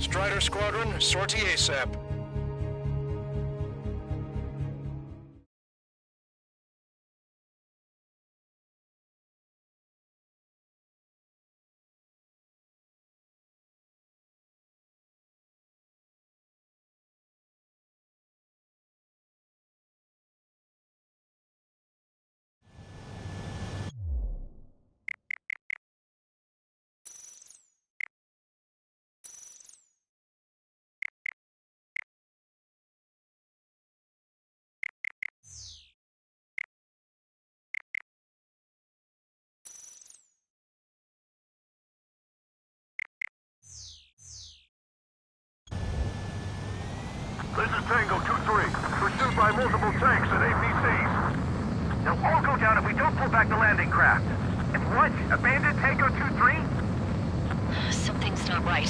Strider Squadron, sortie ASAP. This is Tango 2-3, pursued by multiple tanks and APCs. They'll all go down if we don't pull back the landing craft. And what? Abandoned Tango 2-3? Something's not right.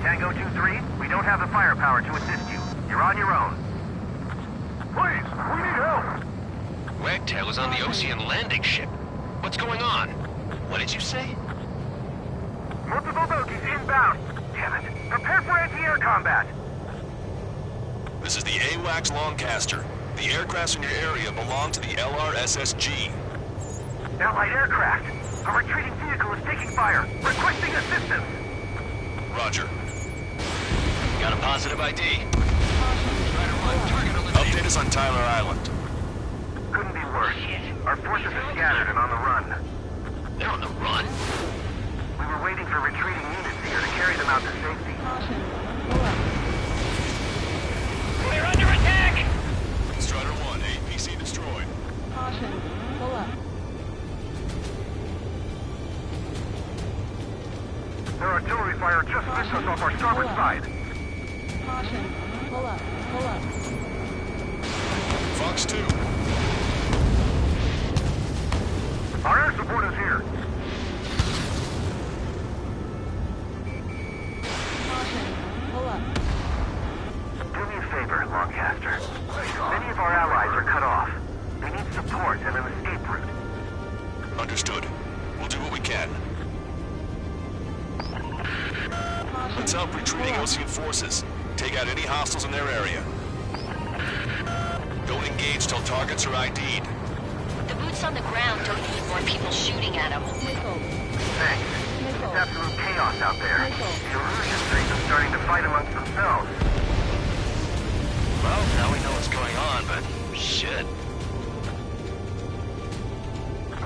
Tango 2-3, we don't have the firepower to assist you. You're on your own. Please, we need help! Wagtail is on the Ocean landing ship. What's going on? What did you say? Multiple bogies inbound. Damn it. Prepare for anti-air combat. This is the AWACS Lancaster. The aircrafts in your area belong to the LRSSG. Allied aircraft. A retreating vehicle is taking fire. Requesting assistance. Roger. Got a positive ID. Update us on Tyler Island. Couldn't be worse. Our forces are scattered and on the run. They're on the run? We were waiting for retreating units here to carry them out to safety. We're under attack! Strider 1, APC destroyed. Caution. Pull up. Their artillery fire just missed us off our starboard side. Caution. Pull up. Pull up. Fox 2. Our air support is here. can. Let's help retreating Osean forces. Take out any hostiles in their area. Don't engage till targets are ID'd. The boots on the ground don't need more people shooting at them. Thanks. It's absolute chaos out there. The Erusian things are starting to fight amongst themselves. Well, now we know what's going on, but shit.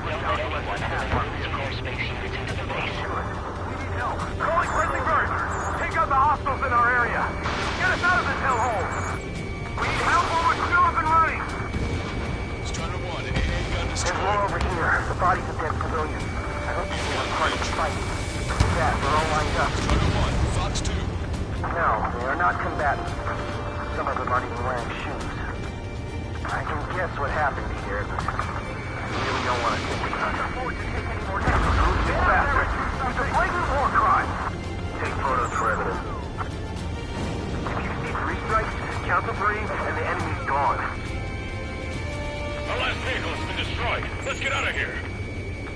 Don't let anyone have one of these core space units into the base. Calling friendly birds! Take out the hostiles in our area! Get us out of this hellhole! We need help while we're still up and running! Strider 1, AA gun There's destroyed. more over here. The bodies of dead civilians. I don't think they're part of the fight. Yeah, they're all lined up. Strider 1, Fox 2. No, they are not combatants. Some of them aren't even wearing shoes. I can guess what happened here, but I really don't want to think about it. You bastards! It's a blatant war crime! Take photos for evidence. If you see 3 strikes, count the brains, and the enemy's gone. Our last vehicle has been destroyed. Let's get out of here!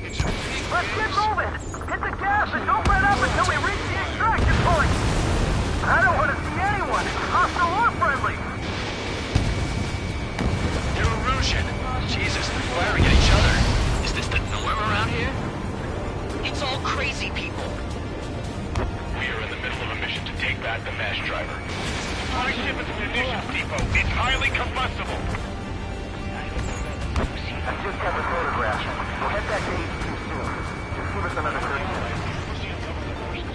Let's get moving! Hit the gas and don't let up until we reach the extraction point! I don't want to see anyone, hostile or friendly! New Erusian. Jesus, they're firing at each other. Is this the norm around here? It's all crazy people. We are in the middle of a mission to take back the mass driver. Supply ship at the munitions depot. It's highly combustible. I just got the photograph. We'll head back to HQ soon. Just give us another 30 minutes.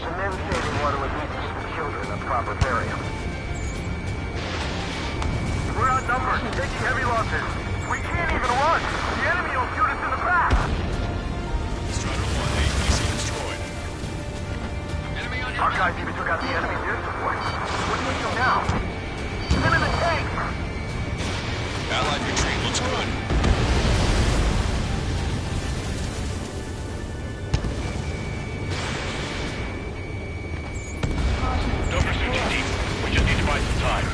The men say they want to at least give the children a proper burial. We're outnumbered, taking heavy losses. We can't even run. The enemy will shoot us in the back. Strider 1, APC destroyed. Our guys even took out the enemy's air support. What do we do now? Get in the tank! Allied retreat looks good. Don't pursue too deep. We just need to buy some time.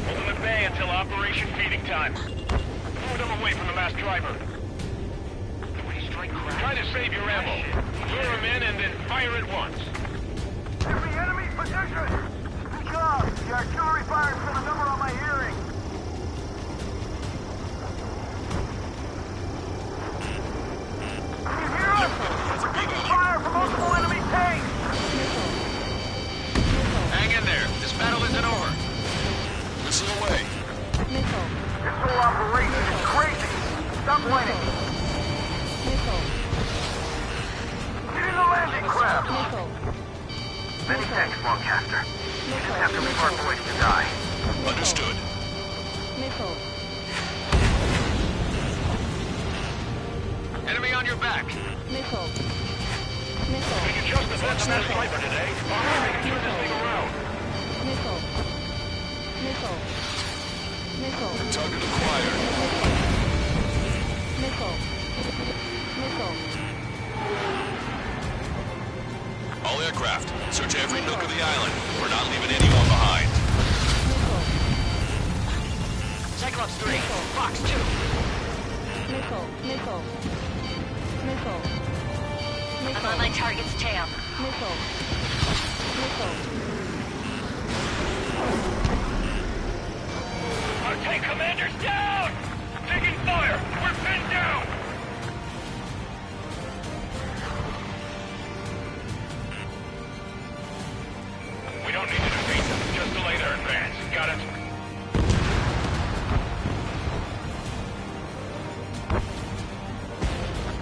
Hold them at bay until Operation Feeding Time. Move them away from the mass driver. Try to save your ammo. Lure them in and then fire at once. Every enemy position! Speak up! The artillery firing from the number on my hearing. Can you hear us? We're taking fire from multiple enemy tanks! Hang in there. This battle isn't over. Missile away. This whole operation is crazy! Stop whining! Get in the landing craft! Many thanks, Lancaster. You didn't have to leave our boys to die. Understood. Enemy on your back. We can just about the mass driver today. Alright, we can turn this thing around. Target acquired. All aircraft, search every nook of the island. We're not leaving anyone behind. Cyclops 3, Fox 2. I'm on my target's tail. Our tank commander's down! Taking fire! We're pinned down! We don't need to defeat them. Just delay their advance. Got it?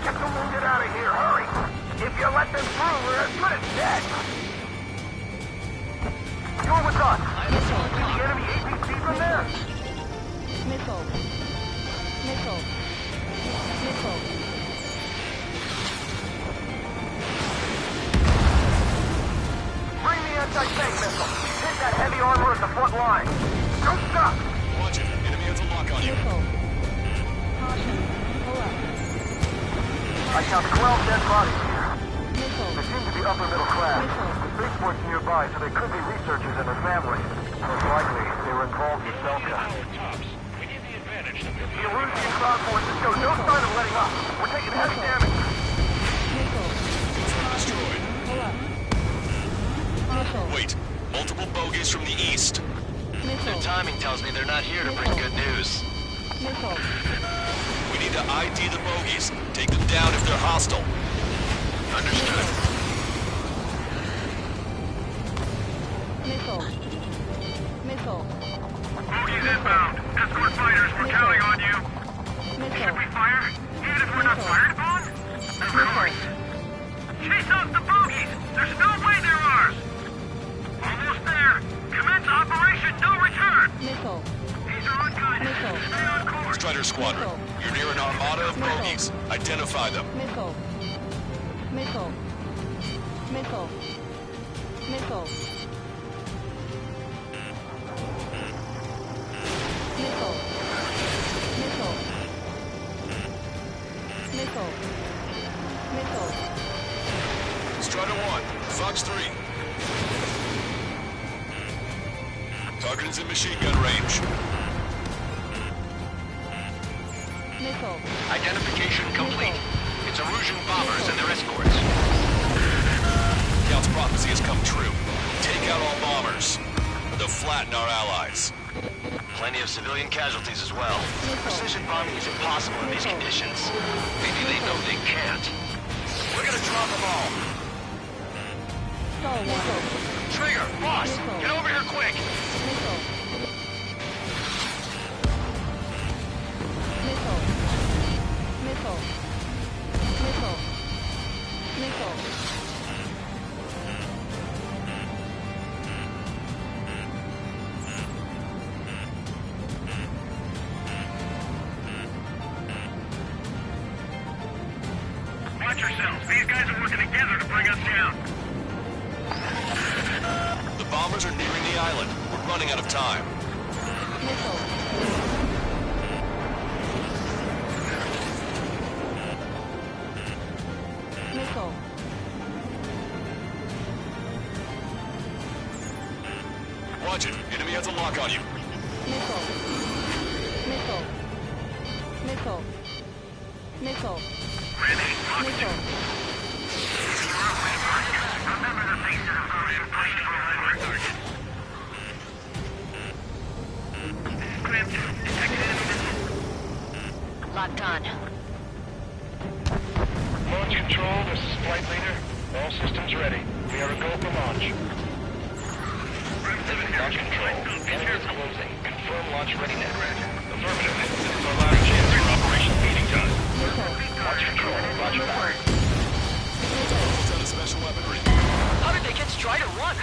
Get the wounded out of here, hurry! If you let them through, we're as good as dead! You're with us! The enemy APC from there? Bring the anti-tank missile! Hit that heavy armor at the front line! Don't stop! Watch it. Enemy has a lock on you. I count 12 dead bodies here. They seem to be upper middle class. The spaceport's nearby, so they could be researchers and their families. Most likely, they were involved with Belka. We need the advantage. The Erusian ground forces show no sign of letting up. We're taking heavy damage. timing tells me they're not here to bring good news. Missile. We need to ID the bogies. Take them down if they're hostile. Understood. Missile. Missile. Bogies inbound. Escort fighters, we're counting on you. Should we fire? Even if we're not fired upon? Of course. Chase out the bogies! There's no way they're ours! Almost there. Commence Operation No Return! Missile. These are unguided. Missile. Stay on course. Strider Squadron, you're near an armada of bogies. Identify them. Missile. Missile. Missile. Missile. Missile. Missile. Missile. Missile. Strider 1, Fox 3. Target is in machine gun range. Missile. Identification complete. It's Erusian bombers and their escorts. Count's prophecy has come true. Take out all bombers. They'll flatten our allies. Plenty of civilian casualties as well. Precision bombing is impossible in these conditions. Maybe they know they can't. We're gonna drop them all. Missile. Trigger, boss, get over here quick. Missile. Missile. Missile. Missile. Missile. Watch yourselves. These guys are working together to bring us down. The bombers are nearing the island. We're running out of time. Missile. Missile. Watch it. Enemy has a lock on you. Missile. Missile. Missile. Missile. Missile. Remember the faces of those who pushed for our target. Grim, detected enemy missile. Locked on. Launch control, this is flight leader. All systems ready. We are a go for launch. Launch control. Engines closing. Confirm launch readiness. Affirmative. This is our last chance for operational meeting time. Launch control. Roger that. Out of special weaponry. How did they get Strider 1?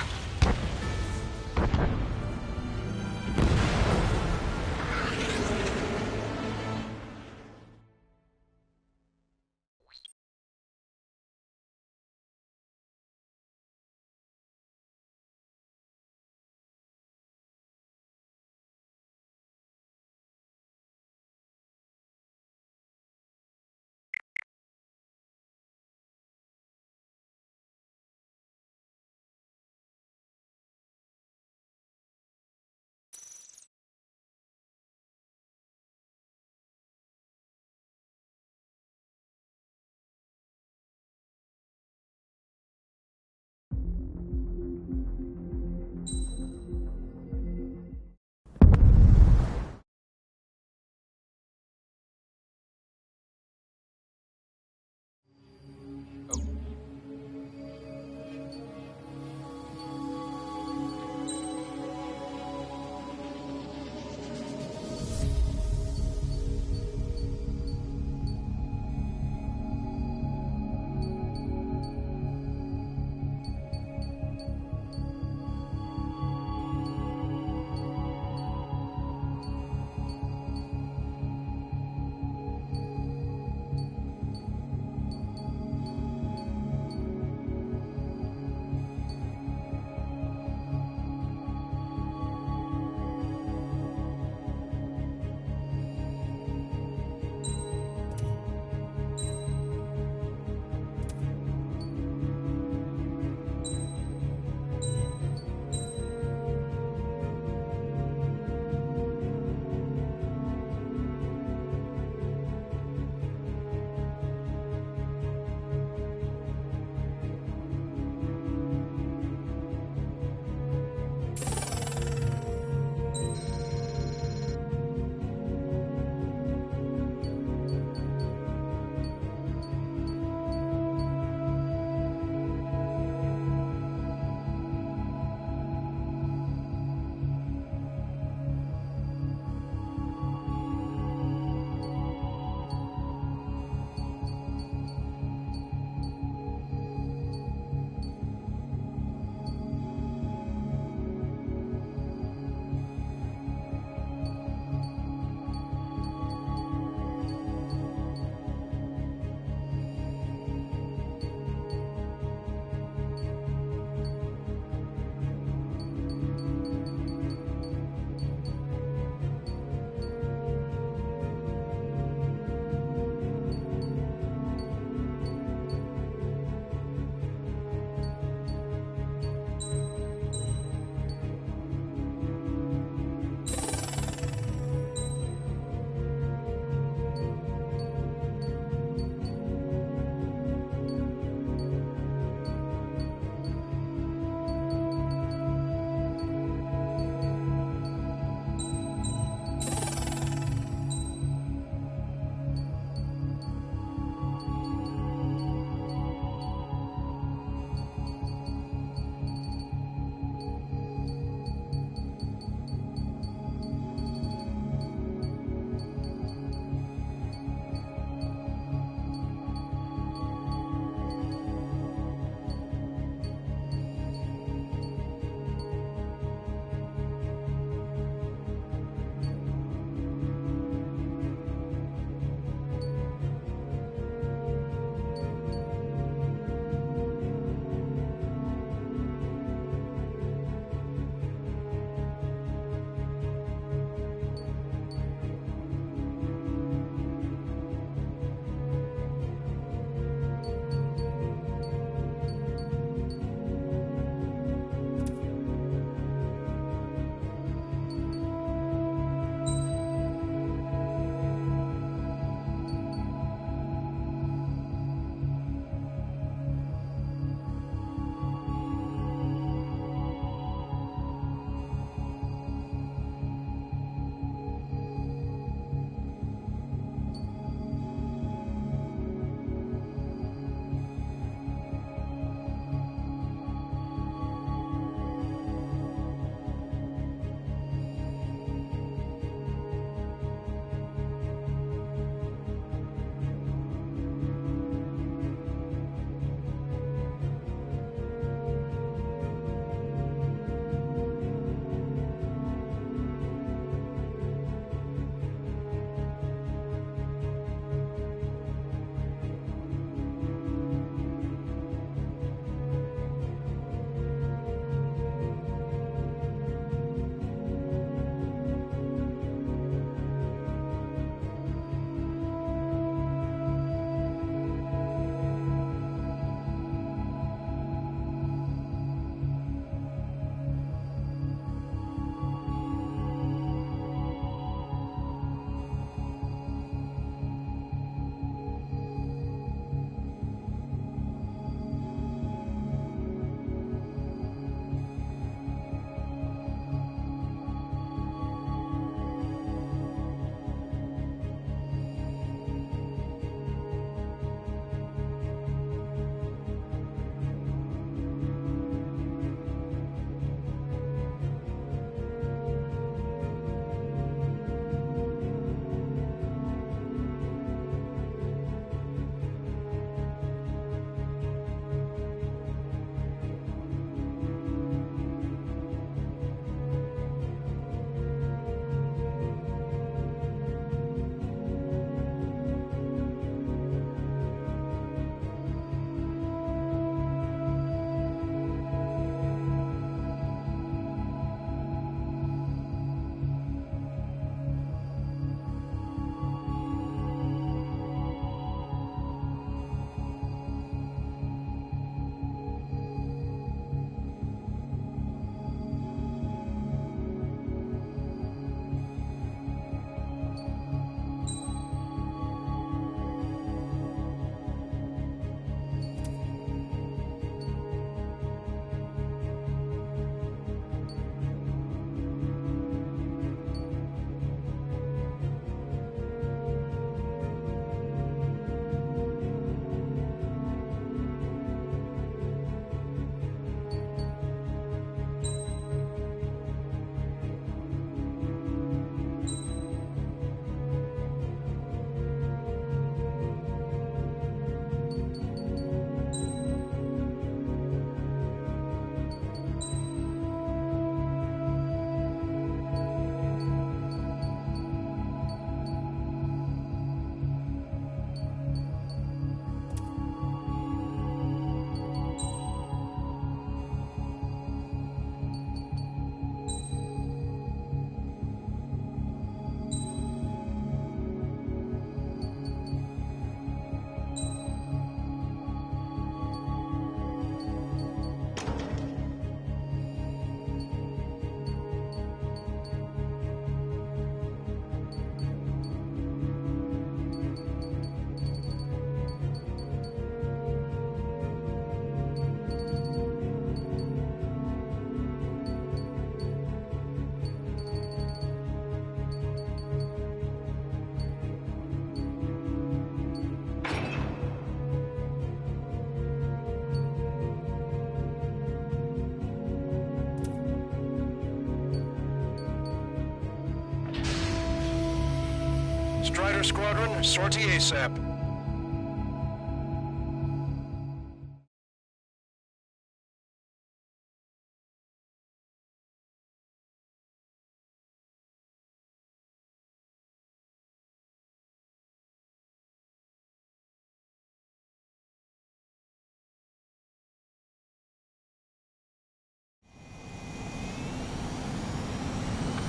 Air Squadron, sortie ASAP.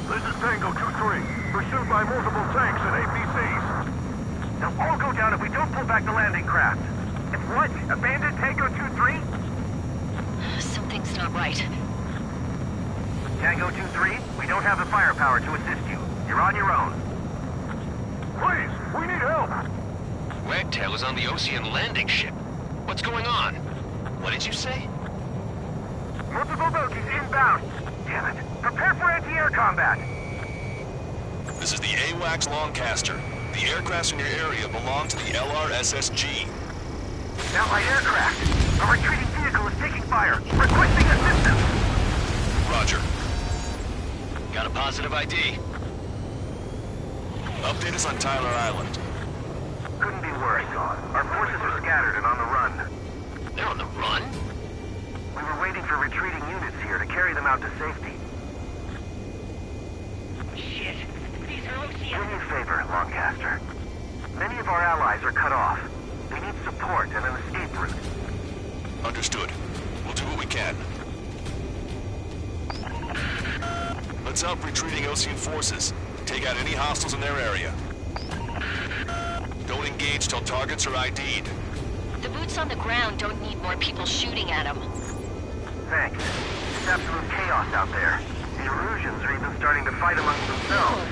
This is Tango 2-3, pursued by multiple tanks and APCs. They'll all go down if we don't pull back the landing craft. If what? Abandoned Tango 2-3? Something's not right. Tango 2-3, we don't have the firepower to assist you. You're on your own. Please, we need help! Wagtail is on the Ocean landing ship. What's going on? What did you say? Multiple bogies inbound. Damn it. Prepare for anti-air combat. This is the AWACS Lancaster. The aircrafts in your area belong to the LRSSG. Allied aircraft. A retreating vehicle is taking fire. Requesting assistance. Roger. Got a positive ID. Update us on Tyler Island. Couldn't be worse. Our forces are scattered and on the run. They're on the run? We were waiting for retreating units here to carry them out to safety. Shit. These are Do me a favor, Lancaster. Many of our allies are cut off. They need support and an escape route. Understood. We'll do what we can. Let's help retreating Ocean forces. Take out any hostiles in their area. Don't engage till targets are ID'd. The boots on the ground don't need more people shooting at them. Thanks. It's absolute chaos out there. The Erusians are even starting to fight amongst themselves.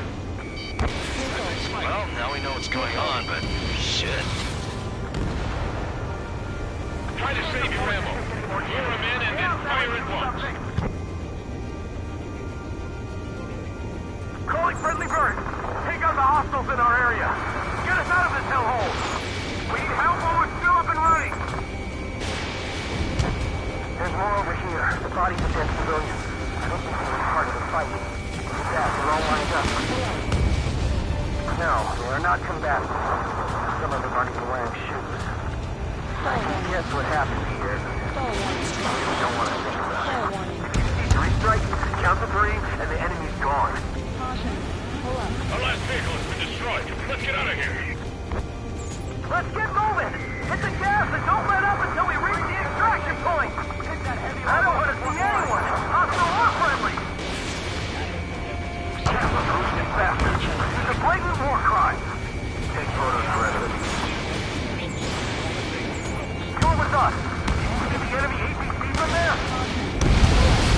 Well, now we know what's going on, but shit. Try to save your ammo. Lure him in and then fire at once. Calling friendly bird. Take out the hostiles in our area. Get us out of this hellhole. We need help while we're still up and running. There's more over here. The bodies of dead civilians. I don't think they were part of the fight. With that, they're all lined up. No, they are not combatants. Some of them aren't even wearing shoes. I can guess what happened here. We don't want to think about it. If you see 3 strikes, count to 3, and the enemy's gone. Our last vehicle has been destroyed. Let's get out of here. Let's get moving! Hit the gas and don't let up until we reach the extraction point! I don't want to see anyone, hostile or friendly! Ruthless bastards! It's a blatant war crime! Take photos for evidence. You're with us! Get the enemy APC from there!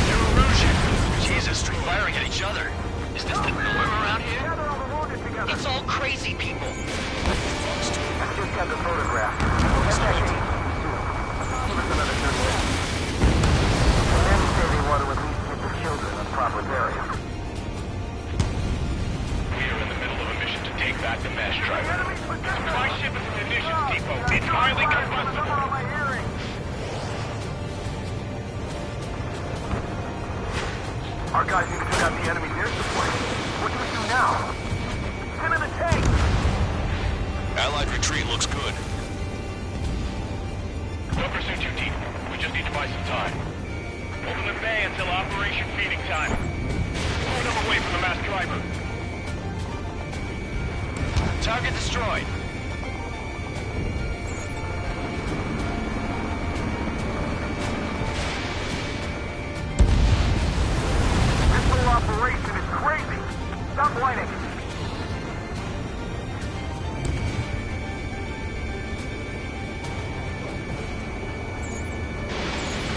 They're Erusian. Jesus, they're firing at each other. Is this the norm around here? It's all crazy people. I just got the photograph. We'll get that to you soon. Give us another 30 minutes. And then say they want to at least get the children a proper burial. We are in the middle of a mission to take back the mass driver. Supply ship is a munitions depot. It's highly combustible. Our guys even took out the enemy's air support. What do we do now? Send in the tank! Allied retreat looks good. Don't pursue too deep. We just need to buy some time. Open the bay until Operation Feeding Time. Move them away from the mass driver. Target destroyed. This whole operation is crazy! Stop whining!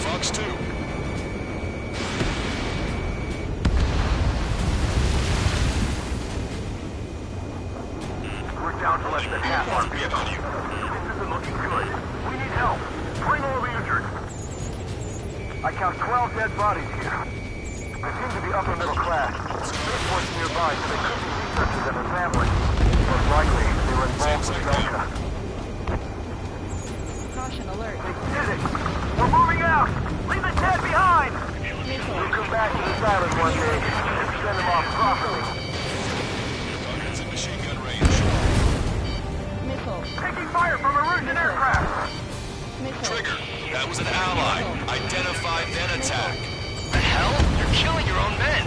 Fox 2. We're down to less than half our vehicle. This isn't looking good. We need help. Bring all the injured. I count 12 dead bodies here. They seem to be upper middle class. Spaceport's nearby, so they could be researchers and their families. Most likely, they were involved with Delta. Caution alert. They did it! We're moving out! Leave the dead behind! We'll come back to this island one day and send them off properly. Targets in machine gun range. Taking fire from a Russian aircraft! Trigger, that was an ally. Identify, then attack. The hell? You're killing your own men.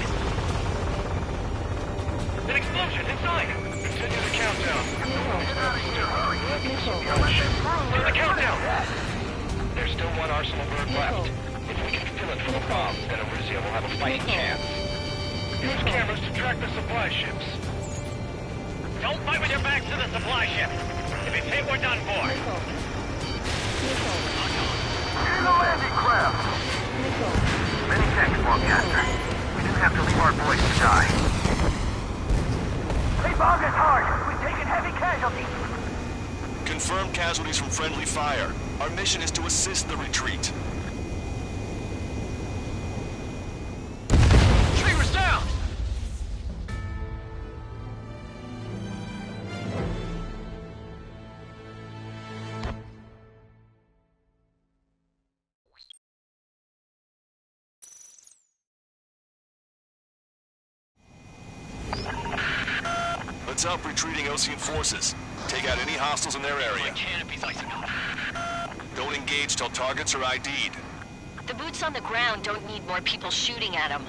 An explosion inside! Continue the countdown. To the countdown! There's still one arsenal bird left. If we can fill it full of bombs, then Erusea will have a fighting chance. Use cameras to track the supply ships. Don't fight with your backs to the supply ships. If it's hit, we're done for. In the landing craft! Many thanks, Longcaster. We didn't have to leave our boys to die. They bombed us hard! We've taken heavy casualties! Confirmed casualties from friendly fire. Our mission is to assist the retreat. Trigger's down! Let's help retreating Osean forces. Take out any hostiles in their area. Don't engage till targets are ID'd. The boots on the ground don't need more people shooting at them.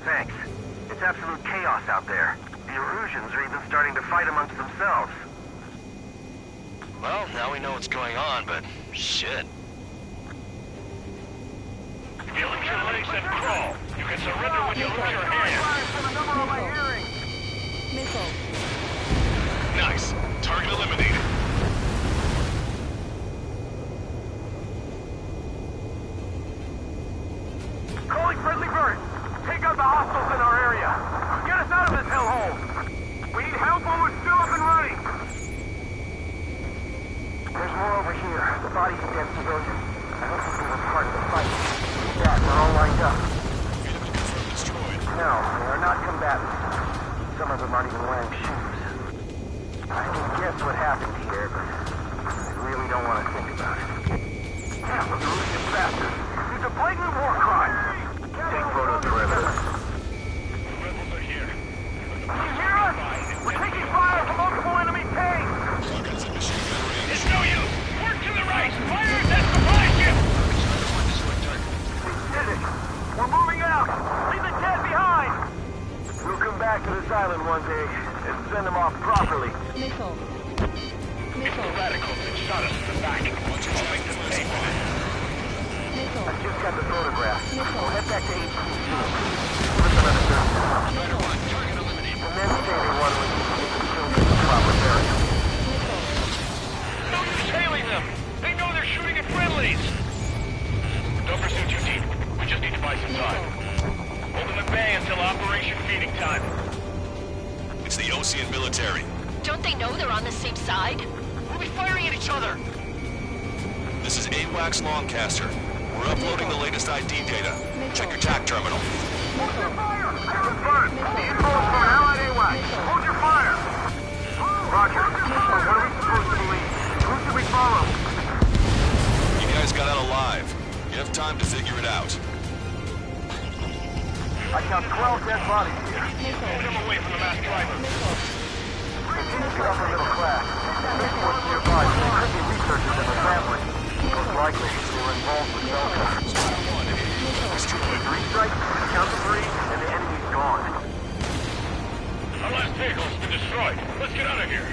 Thanks. It's absolute chaos out there. The Erusians are even starting to fight amongst themselves. Well, now we know what's going on, but shit. Get your legs and crawl. You can surrender when you lose your hand. Nice. Target eliminated. Calling friendly birds! Take out the hostiles in our area! Get us out of this hellhole! We need help while we're still up and running! There's more over here. The bodies of dead civilians. I hope these were part of the fight. Yeah, they're all lined up. Enemy confirmed destroyed. No, they are not combatants. Some of them aren't even wearing shoes. I can guess what happened here, but I really don't want to think about it. Damn, those Russian bastards! It's a blatant war crime! Take photos for evidence. Rebels are here. Can you hear us? We're taking fire from multiple enemy tanks! It's no use! Work to the right! Fire at that supply ship! We did it! We're moving out! Leave the dead behind! We'll come back to this island one day and send them off properly. It's the radicals that shot us in the back. I'll make them pay for it. I just got the photograph. We'll head back to HQ soon. Give us another 30 minutes. Spider 1, target eliminated. The men say they want to get the children to proper burial. No use tailing them! They know they're shooting at friendlies! Don't pursue too deep. We just need to buy some time. Hold them at bay until Operation Feeding Time. It's the Osean military. Don't they know they're on the same side? We'll be firing at each other! This is AWACS Longcaster. We're uploading the latest ID data. Check your TAC terminal. Hold your fire! Confirmed! The info is from Allied AWACS! Hold your fire! Roger. What are we supposed to believe? Who should we follow? You guys got out alive. You have time to figure it out. I count 12 dead bodies here. Move them away from the mass driver. Continue to upper middle class. This one's nearby, so they could be researchers in the family. Most likely, they were involved with Delta. Three strikes, count to 3, and the enemy's gone. Our last vehicle's been destroyed. Let's get out of here.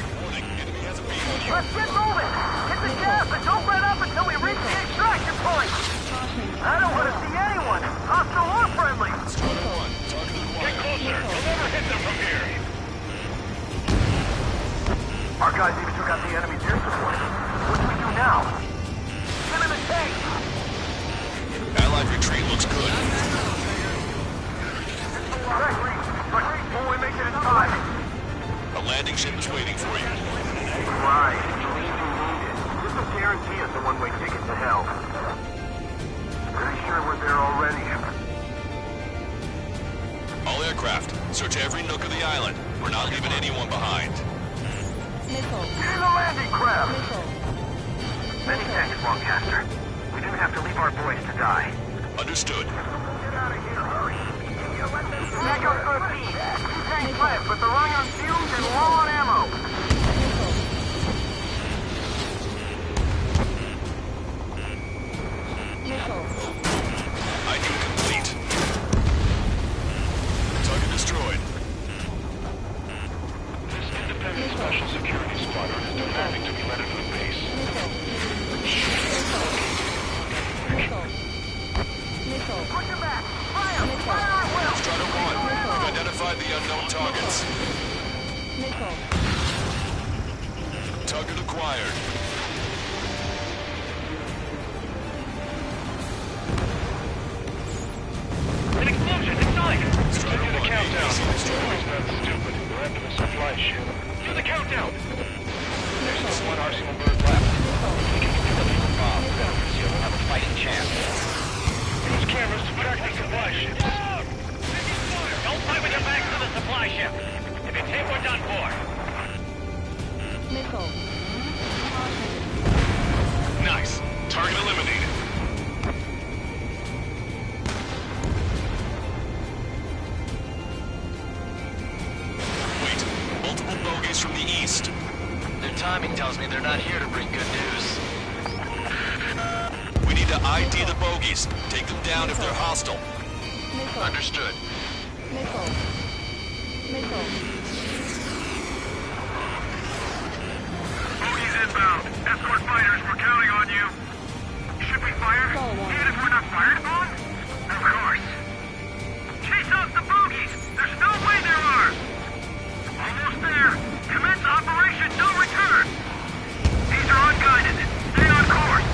Let's get moving! Hit the gas and don't let up until we reach the extraction point! I don't want to see anyone, hostile or friendly! Get closer. You'll never hit them from here. Our guys even took out the enemy's air support. What do we do now? Get in the tank! Allied retreat looks good. When we make it in time! A landing ship is waiting for you. Right. Believe you need it. This will guarantee us a one-way ticket to hell. Pretty sure we're there already. All aircraft, search every nook of the island. We're not leaving anyone behind. Get in the landing craft! Many thanks, Longcaster. We didn't have to leave our boys to die. Understood. Get out of here, hurry! Echo 13. Two tanks left, but they're running on fumes and low on ammo. ID complete. Target destroyed. This independent special security squadron is demanding to be let into the base. Push him back! Fire! Fire on Will! Strider 1, we've identified the unknown targets. Target acquired. An explosion inside! Strider 1, countdown. It's not stupid. We're after the supply ship. Do the countdown! There's just one arsenal bird left. If we can fill it full of bombs, then Arusio will have a fighting chance. Use cameras to track the supply ships. Don't fight with your backs to the supply ship. If it's hit, we're done for. Nice. Target eliminated. Wait, multiple bogies from the east. Their timing tells me they're not here to bring good news. We need to ID the bogies. Take them down if they're hostile. Understood. Bogies inbound. Escort fighters, we're counting on you. Should we fire? Even if we're not fired upon? Of course. Chase out the bogies! There's no way there are! Almost there. Commence Operation No Return. These are unguided. Stay on course.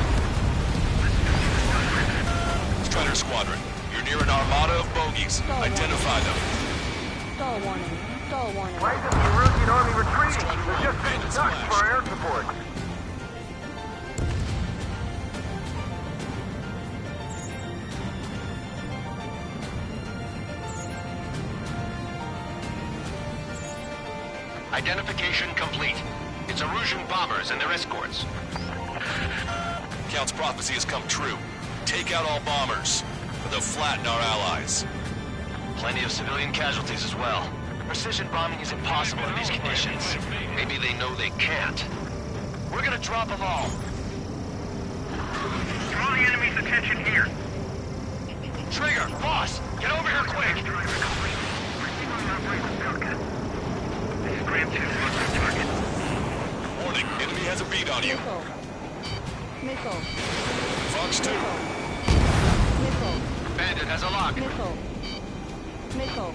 Strider Squadron, you're near an armada of bogies. Identify them. Stall warning. Stall warning. Why isn't the Erusian army retreating? They're just being stuck for air support. Identification complete. It's Erusian bombers and their escorts. Count's prophecy has come true. Take out all bombers, or they'll flatten our allies. Plenty of civilian casualties as well. Precision bombing is impossible in these conditions. Maybe they know they can't. We're gonna drop them all. Draw the enemy's attention here. Trigger, boss, get over here quick. Graham 2, what's our target? Warning, enemy has a beat on you. Missile. Fox 2. Missile. Bandit has a lock. Missile. Missile.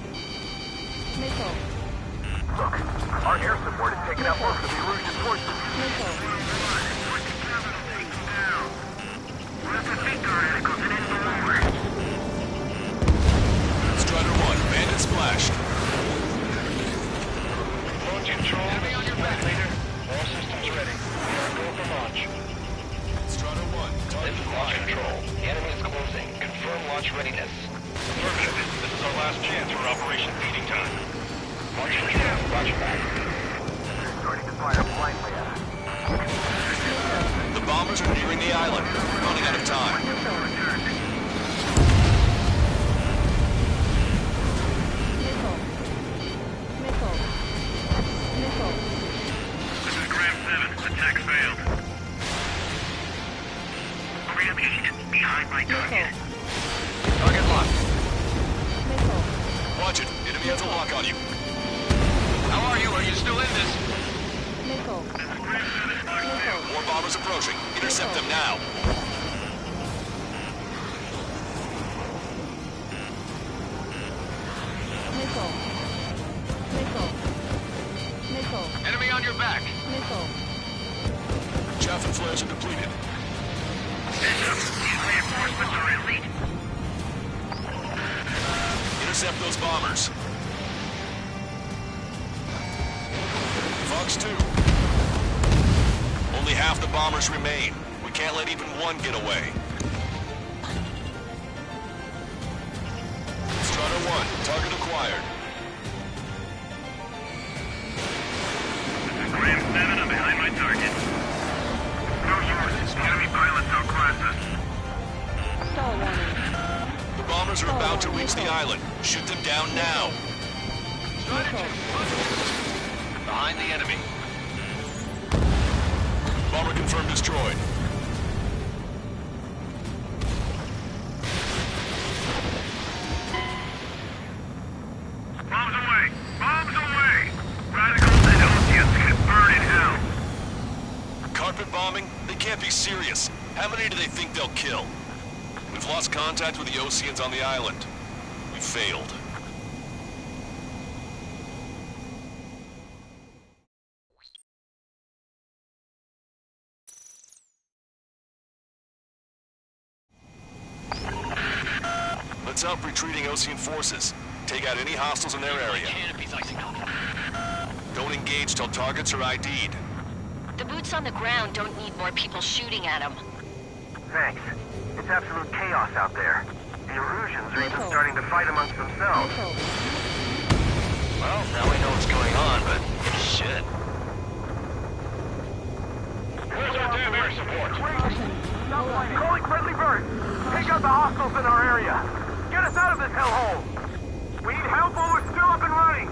Missile. Look, our air support is taking out most of the Erusian forces. Missile. Strider 1, bandit splashed. Launch control, this is Black Leader. All systems ready. We are go for launch. Strider 1, target This is launch control. The enemy is closing. Confirm launch readiness. Affirmative. This is our last chance for Operation Feeding Time. Launch control, roger back. Starting to fire blindly at us. The bombers are nearing the island. We're running out of time. Missile. Missile. Missile. This is Graham 7. Attack failed. Graham 8, behind my target. Target locked. Missile. Watch it. Enemy has a lock on you. How are you? Are you still in this? Missile. Missile. More bombers approaching. Intercept them now. Missile. Missile. Missile. Enemy on your back. Missile. Chaff and flares are depleted. These reinforcements are elite. Intercept those bombers. Fox 2. Only half the bombers remain. We can't let even one get away. Strider 1, target acquired. This is Graham 7. I'm behind my target. No sources. Enemy pilots outclass us. Stall warning. The bombers are about to reach the island. Shoot them down now. Behind the enemy. Bomber confirmed destroyed. Be serious. How many do they think they'll kill? We've lost contact with the Oseans on the island. We failed. Let's help retreating Osean forces. Take out any hostiles in their area. Don't engage till targets are ID'd. The boots on the ground don't need more people shooting at them. Thanks. It's absolute chaos out there. The Erusians are even starting to fight amongst themselves. Well, now we know what's going on, but shit. Where's our damn air support? Calling friendly birds! Take out the hostiles in our area! Get us out of this hellhole! We need help while we're still up and running!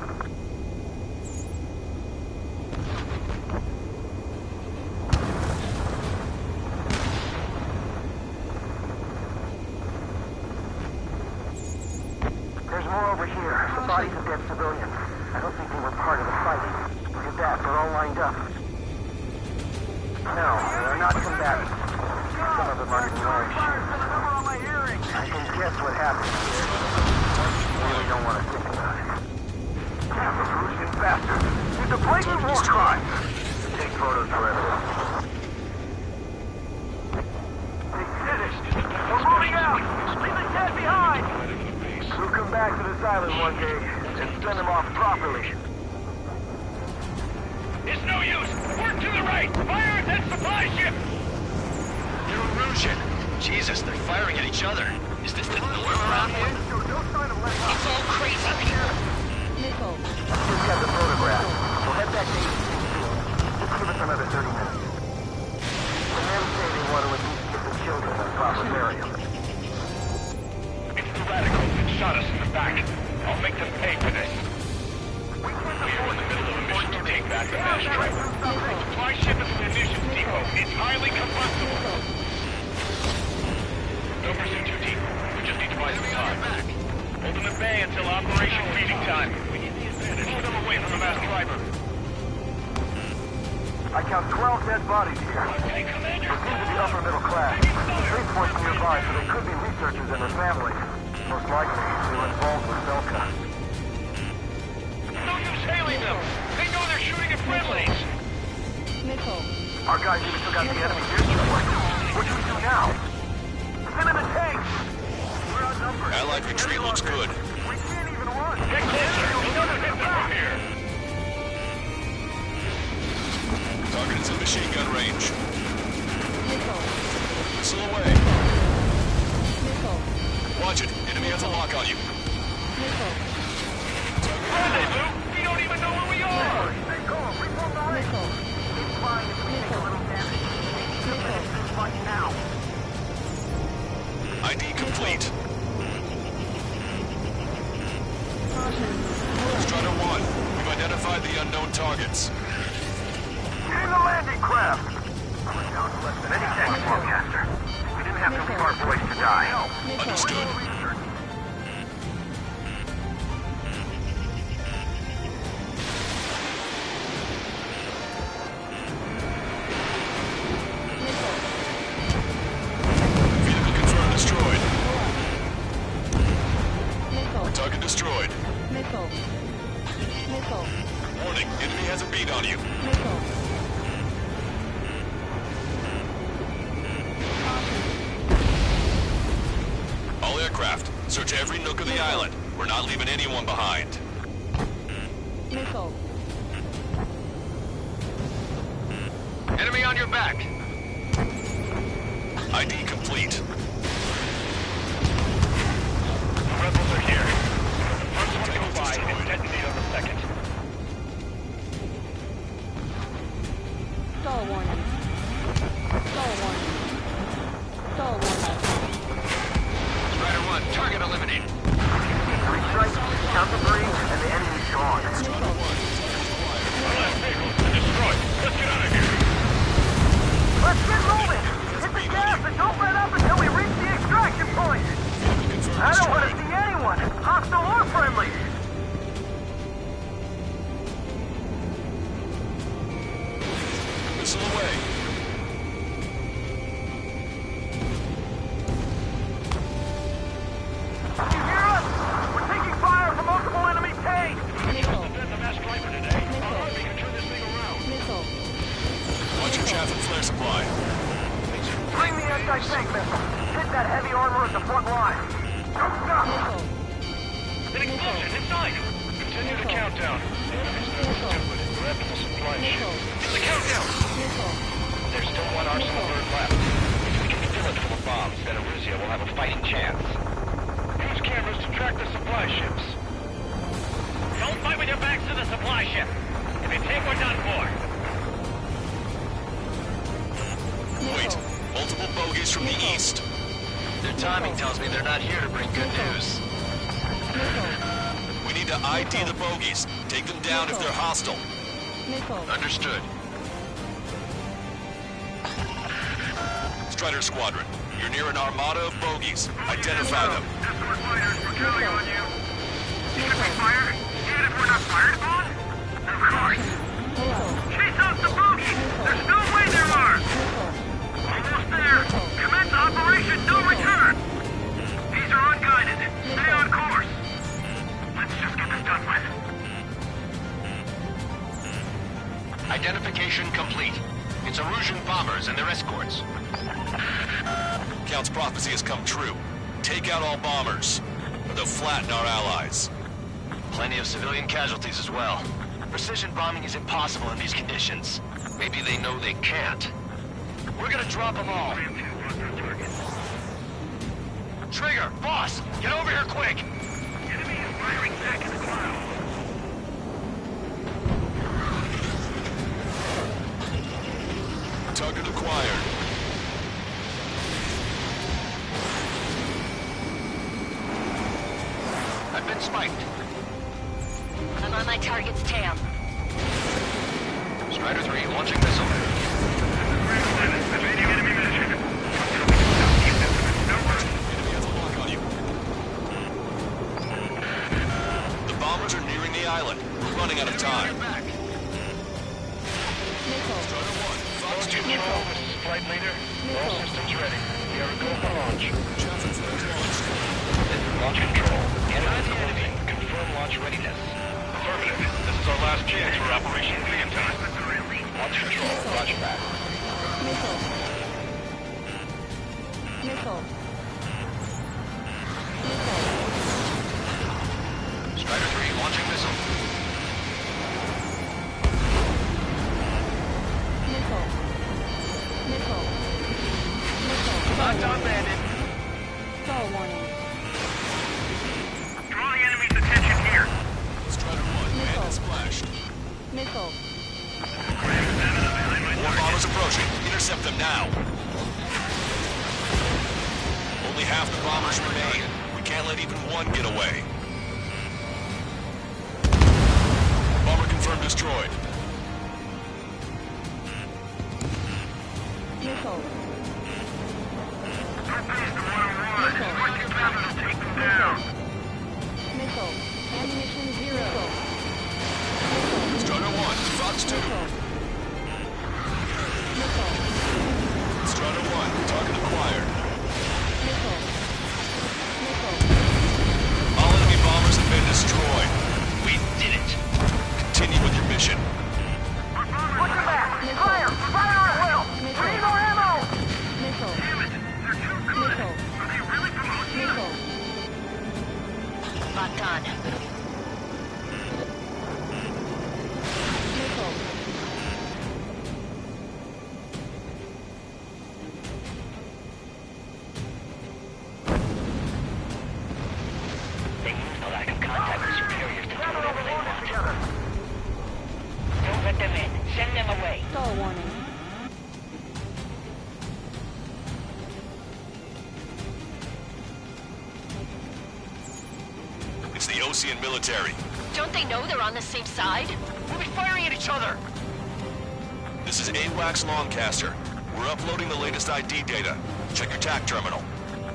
There's more over here. The bodies of dead civilians. I don't think they were part of the fighting. Look at that, they're all lined up. No, they're not combatants. Some of them are in orange. I can guess what happened here. I really don't want to think about it. Damn Erusian bastards. It's a blatant war crime. Take photos for evidence. They did it. We're moving out. Leave the dead behind. We'll come back to this island one day and send them off properly. It's no use! Work to the right! Fire at that supply ship! They're Erusian. Jesus, they're firing at each other. Is this the norm around here? It's all crazy here. Nickel. Just got the photograph. We'll head back to Just give us another 30 minutes. The men say they want to at least get the children a proper burial. It's the radicals that shot us in the back. I'll make them pay for this. We are in the middle of a mission to take back the Mass Tribal. The supply ship at the munitions depot is highly combustible. No pursuit too deep. We just need to buy some time. Hold them at bay until Operation Feeding Time. We need the advantage. Pull them away from the Mass Tribal. I count 12 dead bodies here. Okay, Commander. They seem to be upper middle class. The trace point's nearby, so they could be researchers and their families. Most likely, they were involved with Belka. No use hailing them! They know they're shooting at friendlies! Nickel. Our guys even took out the enemy airstrike. What do we do now? Send in the tanks! We're outnumbered. Allied retreat looks good. We can't even run. Get closer! We know they're hitting from here! Target is in machine gun range. Nickel. Missile away. Nickel. Watch it. Enemy has a lock on you. Nickel. Rendezvous! We don't even know where we are! Stay calm. We pulled the right. Nickel. Keep flying if we take a little damage. Nickel. Fight now. ID complete. Caution. Strider 1, we've identified the unknown targets. Get in the landing craft! We're down to less than any tank forecaster. We didn't have to leave our boys to die. Understood. Vehicle confirmed destroyed. Nickel. Target destroyed. Nickel. Nickel. Warning, enemy has a beat on you. Nickel. All aircraft, search every nook of the island. We're not leaving anyone behind. Nickel. Enemy on your back. ID complete. The rebels are here. The first one to go by and detonate on the second. Stall warning. Stall warning. Stall warning. Strider 1, target eliminated. 3 strikes, count the 3, and the enemy's gone. Nickel. Our last vehicle's been destroyed. Let's get out of here. Let's get moving! Hit the gas and don't let up until we reach them are at the front line. Don't stop! An explosion inside! Continue the countdown. The enemy's never stupid. We're after the supply ship. It's the countdown! There's still one arsenal bird left. If we can fill it full of bombs, then Erusea will have a fighting chance. Use cameras to track the supply ships. Don't fight with your backs to the supply ship. If you take, we're done for. Wait, multiple bogies from the east. Their timing tells me they're not here to bring good news. We need to ID the bogies. Take them down if they're hostile. Understood. Strider Squadron, you're near an armada of bogies. Identify them. Escort fighters, we're counting on you. Should we fire? Even if we're not fired upon? Of course. Chase out the bogies! There's no way there are! Almost there! Commence Operation No Return! These are unguided. Stay on course. Let's just get this done with. Identification complete. It's Erusian bombers and their escorts. Count's prophecy has come true. Take out all bombers. They'll flatten our allies. Plenty of civilian casualties as well. Precision bombing is impossible in these conditions. Maybe they know they can't. We're gonna drop them all. Trigger, boss, get over here quick! Enemy is firing back in the cloud. Target acquired. I've been spiked. I'm on my target's tail. Strider 3, launching missile. Evading enemy mission. Enemy has a lock on you. The bombers are nearing the island. We're running out of time. Strider 1, Fox 2. Control, this is Flight Leader. All systems ready. We are go for launch. Chaffin flares launched. Launch control. Enemy closing. Confirm launch readiness. Affirmative. This is our last chance for Operation Clementine. Launch control. Roger back. Missile. Strider 3, launching missile. Locked on, bandit. Stall warning. Draw the enemy's attention here. Strider 1, bandit splashed. Missile. More bombers approaching. Intercept them now. Only half the bombers remain. We can't let even one get away. Bomber confirmed destroyed. Missile. Missile. Ammunition 0. Strider 1, Fox 2. Missile. Strider 1, target acquired. Missile. All enemy bombers have been destroyed. We did it. Continue with your mission. Watch your back! Fire! Fire at will! We need more ammo! Missile. Missile. Missile. Locked on. Missile. They use the lack of contact with superiors to do whatever they want. Don't let them in. Send them away. Stall warning. It's the Osean military. Don't they know they're on the same side? We'll be firing at each other. This is AWACS Longcaster. We're uploading the latest ID data. Check your TAC terminal.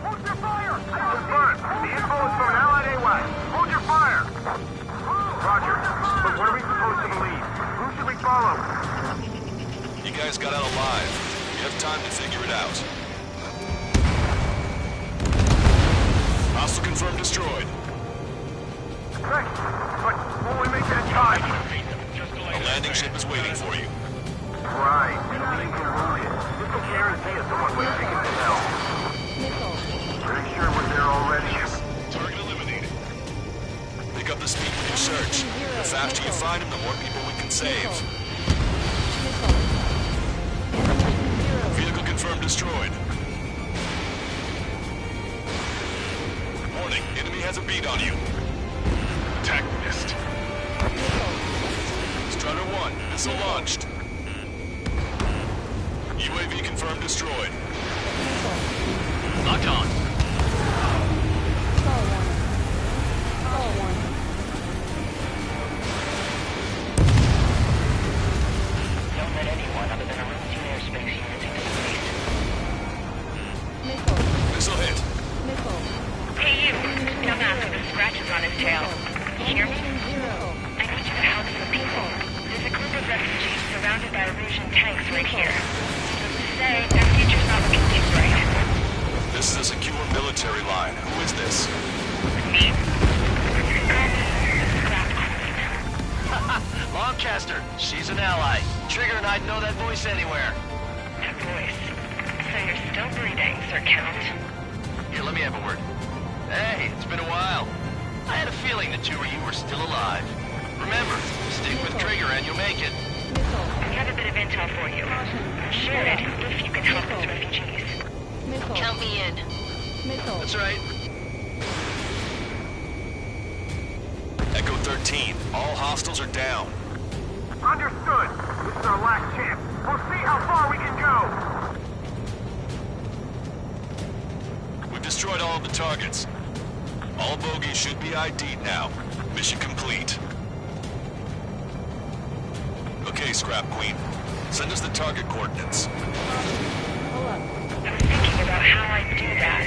Hold your fire! Confirmed. The info is from an allied AWAC. Hold your fire! Roger. But what are we supposed to believe? Who should we follow? You guys got out alive. You have time to figure it out. Hostile confirmed destroyed. Great. But will we make it in time? A landing ship is waiting for you. Right. It'll be inconvenient. This will guarantee us a one-way ticket to hell. Missile. Pretty faster you find him, the more people we can save. Vehicle confirmed destroyed. Warning, enemy has a beat on you. Attack missed. Strider 1, missile launched. UAV confirmed destroyed. Locked on. Don't let anyone other than Arusian airspace units into space. Missile hit. Hey, you. Dumbass with the scratches on his tail. You hear me? I need you to help some people. There's a group of refugees surrounded by Erusian tanks right here. Needless to say, their future's not looking too bright. This is a secure military line. Who is this? Me? Lancaster, she's an ally. Trigger and I'd know that voice anywhere. That voice. So you're still breathing, Sir Count. Here, let me have a word. Hey, it's been a while. I had a feeling the two of you were still alive. Remember, stick with Trigger and you'll make it. We have a bit of intel for you. Share it if you can help these refugees. Count me in. That's right. Echo 13, all hostiles are down. Understood. This is our last chance. We'll see how far we can go. We've destroyed all of the targets. All bogies should be ID'd now. Mission complete. Okay, Scrap Queen. Send us the target coordinates. I was thinking about how I'd do that.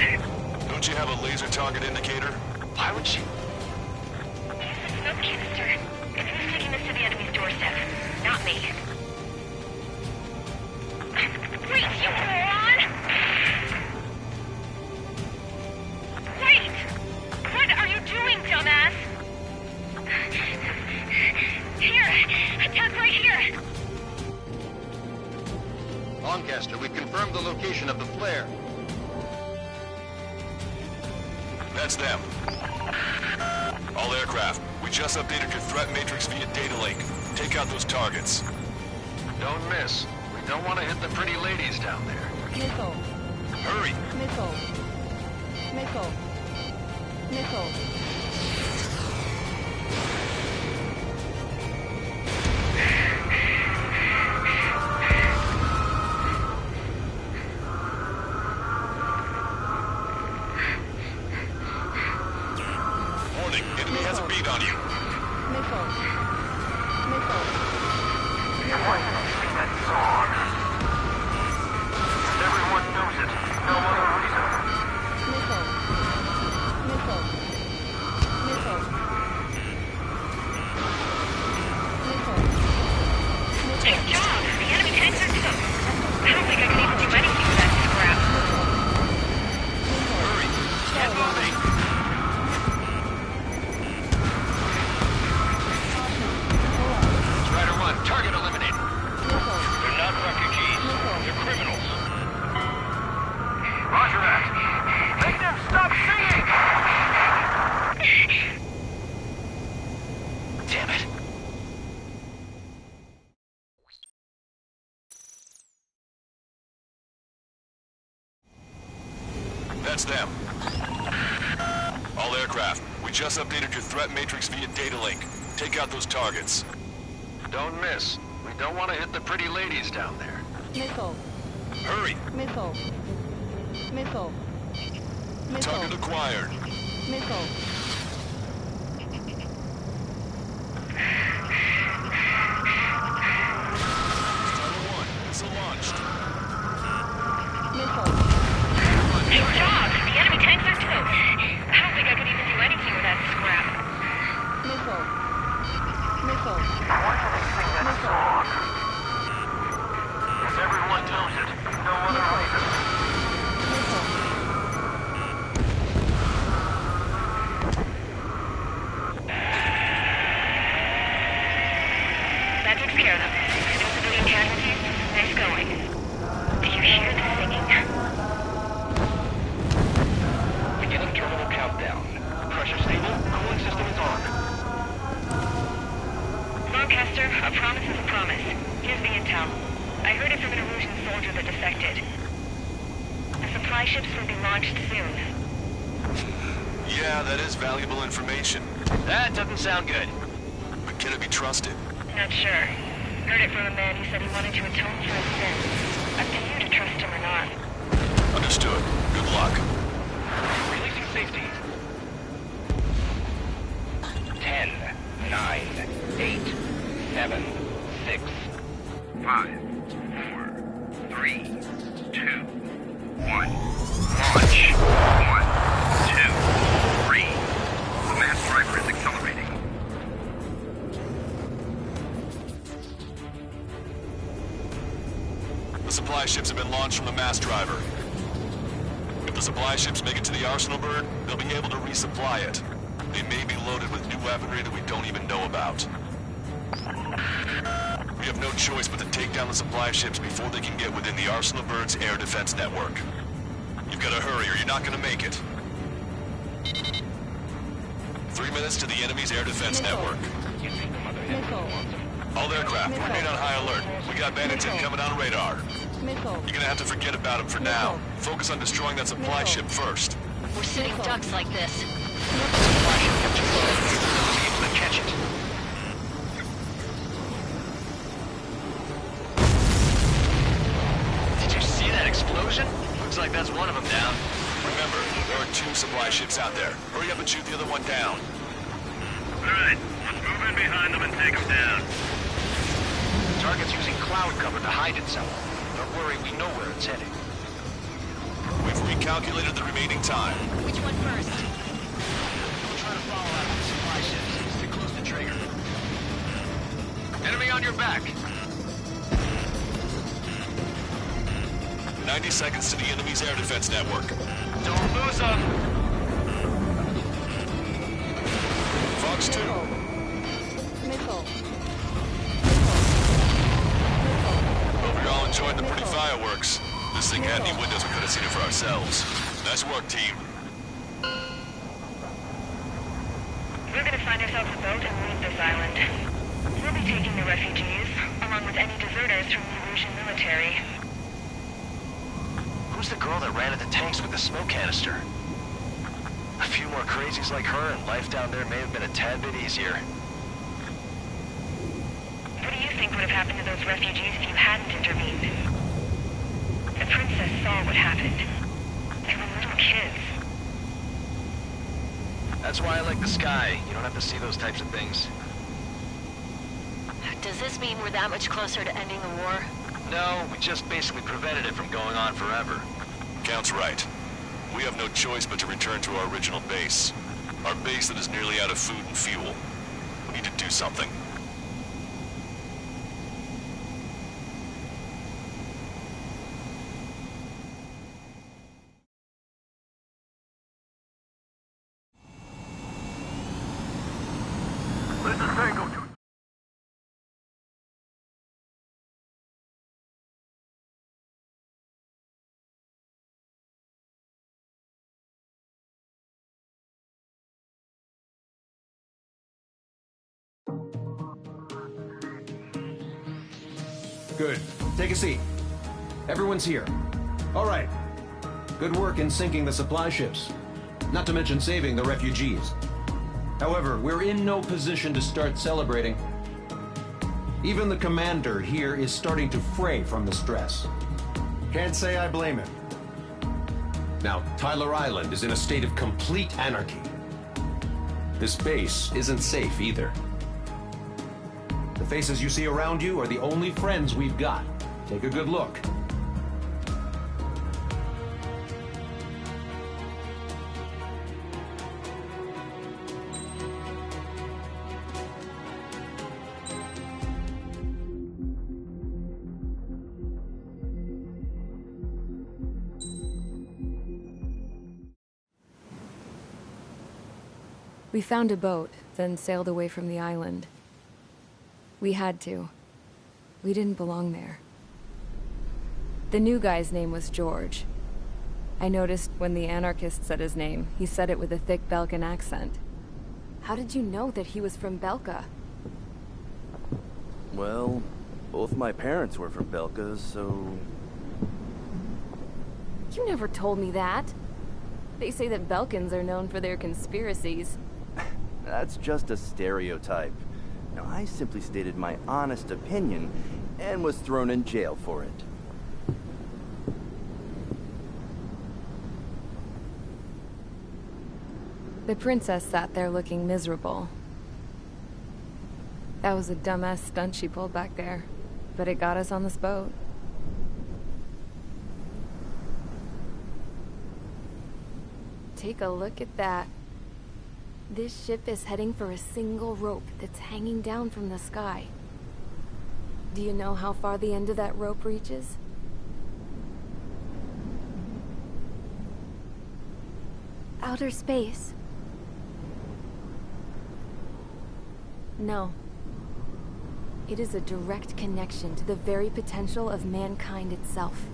Don't you have a laser target indicator? Why would she? Use the smoke canister. It's who's taking this to the enemy's doorstep, not me. Wait, you moron! Wait! What are you doing, dumbass? Here! Attack right here! Lancaster, we've confirmed the location of the flare. That's them. All aircraft, we just updated your threat matrix via data link. Take out those targets. Don't miss. We don't want to hit the pretty ladies down there. Missile. Hurry! Missile. Missile. Missile. Warning, enemy has a beat on you. Missile. Missile. Everyone knows it. No other reason. Missile. Missile. Missile. Missile. Nice job! The enemy tanks are took. I don't think I can even do anything with that scrap. Hurry! Get moving! Strider 1, target eliminated. They're not refugees. They're criminals. Roger that. Make them stop singing! Damn it. That's them. All aircraft, we just updated your threat matrix via data link. Take out those targets. Don't miss. We don't want to hit the pretty ladies down there. Missile. Hurry! Missile. Missile. Missile. Target acquired. Missile. Strider 1, missile launched. Missile. Nice job! The enemy tanks are took. I don't think I could even do anything with that scrap. Missile. Missile. Why do they sing that song? Because everyone knows it. No other reason. Missile. I heard it from an Erusian soldier that defected. The supply ships will be launched soon. Yeah, that is valuable information. That doesn't sound good. But can it be trusted? Not sure. Heard it from a man who said he wanted to atone for his sins. Up to you to trust him or not. Understood. Good luck. Releasing safety. 10, 9, 8, 7, 6, 5, 4, 3, 2, 1. Launch. 1, 2, 3. The mass driver is accelerating. The supply ships have been launched from the mass driver. If the supply ships make it to the Arsenal bird, they'll be able to resupply it. They may be loaded with new weaponry that we don't even know about. We have no choice but to take down the supply ships before they can get within the Arsenal bird's air defense network. You've got to hurry or you're not going to make it. 3 minutes to the enemy's air defense network. All aircraft, remain on high alert. We got bandits incoming on radar. You're gonna have to forget about them for now. Focus on destroying that supply ship first. We're sitting ducks like this. Supply ship captured close. We'll be able to catch it. Did you see that explosion? Looks like that's one of them down. Remember, there are 2 supply ships out there. Hurry up and shoot the other one down. Alright, let's move in behind them and take them down. Target's using cloud cover to hide itself. Don't worry, we know where it's heading. We've recalculated the remaining time. Which one first? We'll try to follow after the supply ships. Stick close to trigger. Enemy on your back. 90 seconds to the enemy's air defense network. Don't lose them. Fox 2. Missile. Hope you're all enjoying the pretty fireworks. This thing had any windows, we could have seen it for ourselves. Nice work, team. We're gonna find ourselves a boat and leave this island. We'll be taking the refugees, along with any deserters from the Erusian military. Who's the girl that ran at the tanks with the smoke canister? A few more crazies like her and life down there may have been a tad bit easier. What do you think would have happened to those refugees if you hadn't intervened? The princess saw what happened. They were little kids. That's why I like the sky. You don't have to see those types of things. Does this mean we're that much closer to ending the war? No, we just basically prevented it from going on forever. Count's right. We have no choice but to return to our original base. Our base that is nearly out of food and fuel. We need to do something. This is Tango 2. Good. Take a seat. Everyone's here. All right. Good work in sinking the supply ships. Not to mention saving the refugees. However, we're in no position to start celebrating. Even the commander here is starting to fray from the stress. Can't say I blame him. Now, Tyler Island is in a state of complete anarchy. This base isn't safe either. The faces you see around you are the only friends we've got. Take a good look. We found a boat, then sailed away from the island. We had to. We didn't belong there. The new guy's name was George. I noticed when the anarchist said his name, he said it with a thick Belkan accent. How did you know that he was from Belka? Well, Both my parents were from Belka, so... You never told me that. They say that Belkans are known for their conspiracies. That's just a stereotype. Now, I simply stated my honest opinion and was thrown in jail for it. The princess sat there looking miserable. That was a dumbass stunt she pulled back there, but it got us on this boat. Take a look at that. This ship is heading for a single rope that's hanging down from the sky. Do you know how far the end of that rope reaches? Outer space. No. It is a direct connection to the very potential of mankind itself.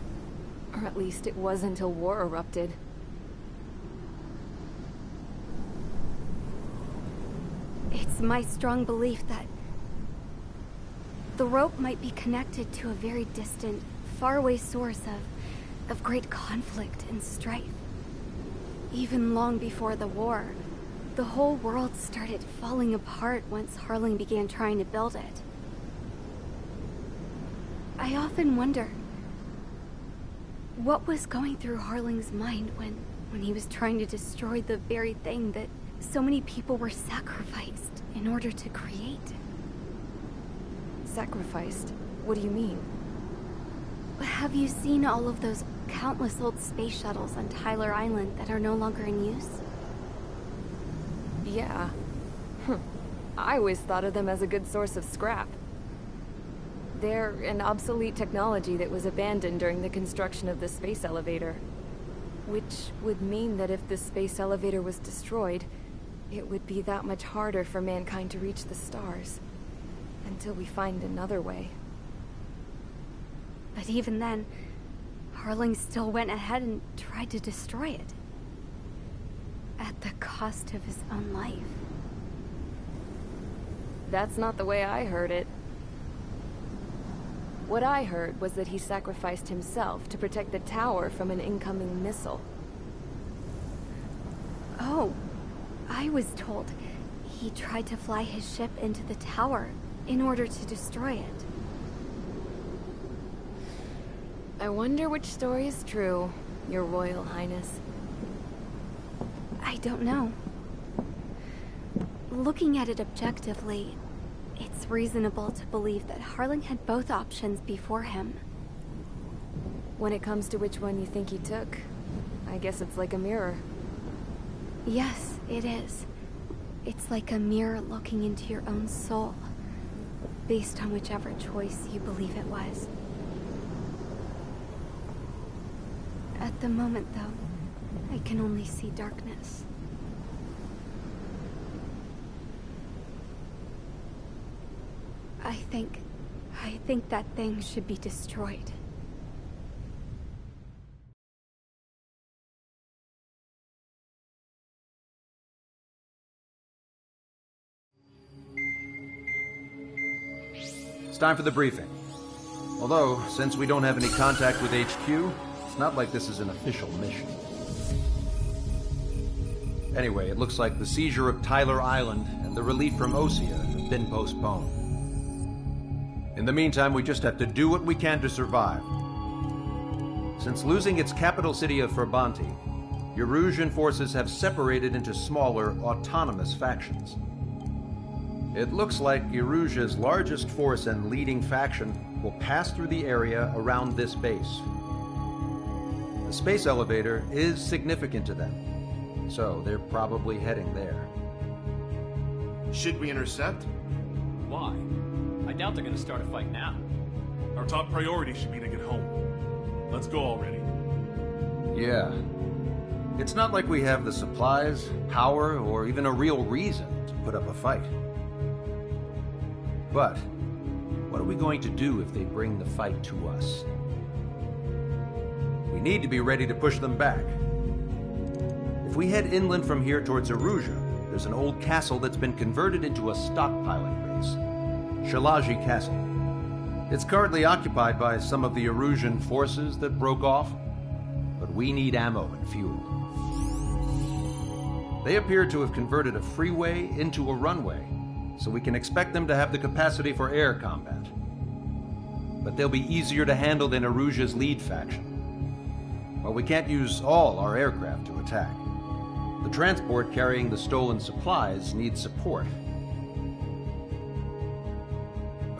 Or at least it was until war erupted. It's my strong belief that the rope might be connected to a very distant, faraway source of great conflict and strife. Even long before the war, the whole world started falling apart once Harling began trying to build it. I often wonder what was going through Harling's mind when he was trying to destroy the very thing that so many people were sacrificed in order to create. Sacrificed? What do you mean? Have you seen all of those countless old space shuttles on Tyler Island that are no longer in use? Yeah. I always thought of them as a good source of scrap. They're an obsolete technology that was abandoned during the construction of the space elevator. Which would mean that if the space elevator was destroyed, it would be that much harder for mankind to reach the stars. Until we find another way. But even then, Harling still went ahead and tried to destroy it. At the cost of his own life. That's not the way I heard it. What I heard was that he sacrificed himself to protect the tower from an incoming missile. Oh, I was told he tried to fly his ship into the tower in order to destroy it. I wonder which story is true, Your Royal Highness. I don't know. Looking at it objectively, it's reasonable to believe that Harling had both options before him. When it comes to which one you think he took, I guess it's like a mirror. Yes, it is. It's like a mirror looking into your own soul, based on whichever choice you believe it was. At the moment, though, I can only see darkness. I think that thing should be destroyed. It's time for the briefing. Although, since we don't have any contact with HQ, it's not like this is an official mission. Anyway, it looks like the seizure of Tyler Island and the relief from Osea have been postponed. In the meantime, we just have to do what we can to survive. Since losing its capital city of Ferbanti, Erusian forces have separated into smaller, autonomous factions. It looks like Erusia's largest force and leading faction will pass through the area around this base. The space elevator is significant to them, so they're probably heading there. Should we intercept? Why? I doubt they're gonna start a fight now. Our top priority should be to get home. Let's go already. Yeah. It's not like we have the supplies, power, or even a real reason to put up a fight. But what are we going to do if they bring the fight to us? We need to be ready to push them back. If we head inland from here towards Erusia, there's an old castle that's been converted into a stockpiling base. Shalaji Castle. It's currently occupied by some of the Erusian forces that broke off, but we need ammo and fuel. They appear to have converted a freeway into a runway, so we can expect them to have the capacity for air combat. But they'll be easier to handle than Erusia's lead faction. While we can't use all our aircraft to attack, the transport carrying the stolen supplies needs support.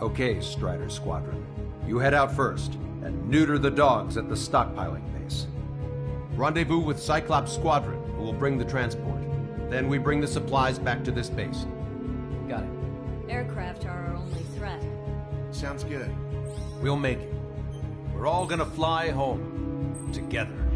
Okay, Strider Squadron. You head out first and neuter the dogs at the stockpiling base. Rendezvous with Cyclops Squadron, who will bring the transport. Then we bring the supplies back to this base. Got it. Aircraft are our only threat. Sounds good. We'll make it. We're all gonna fly home. Together.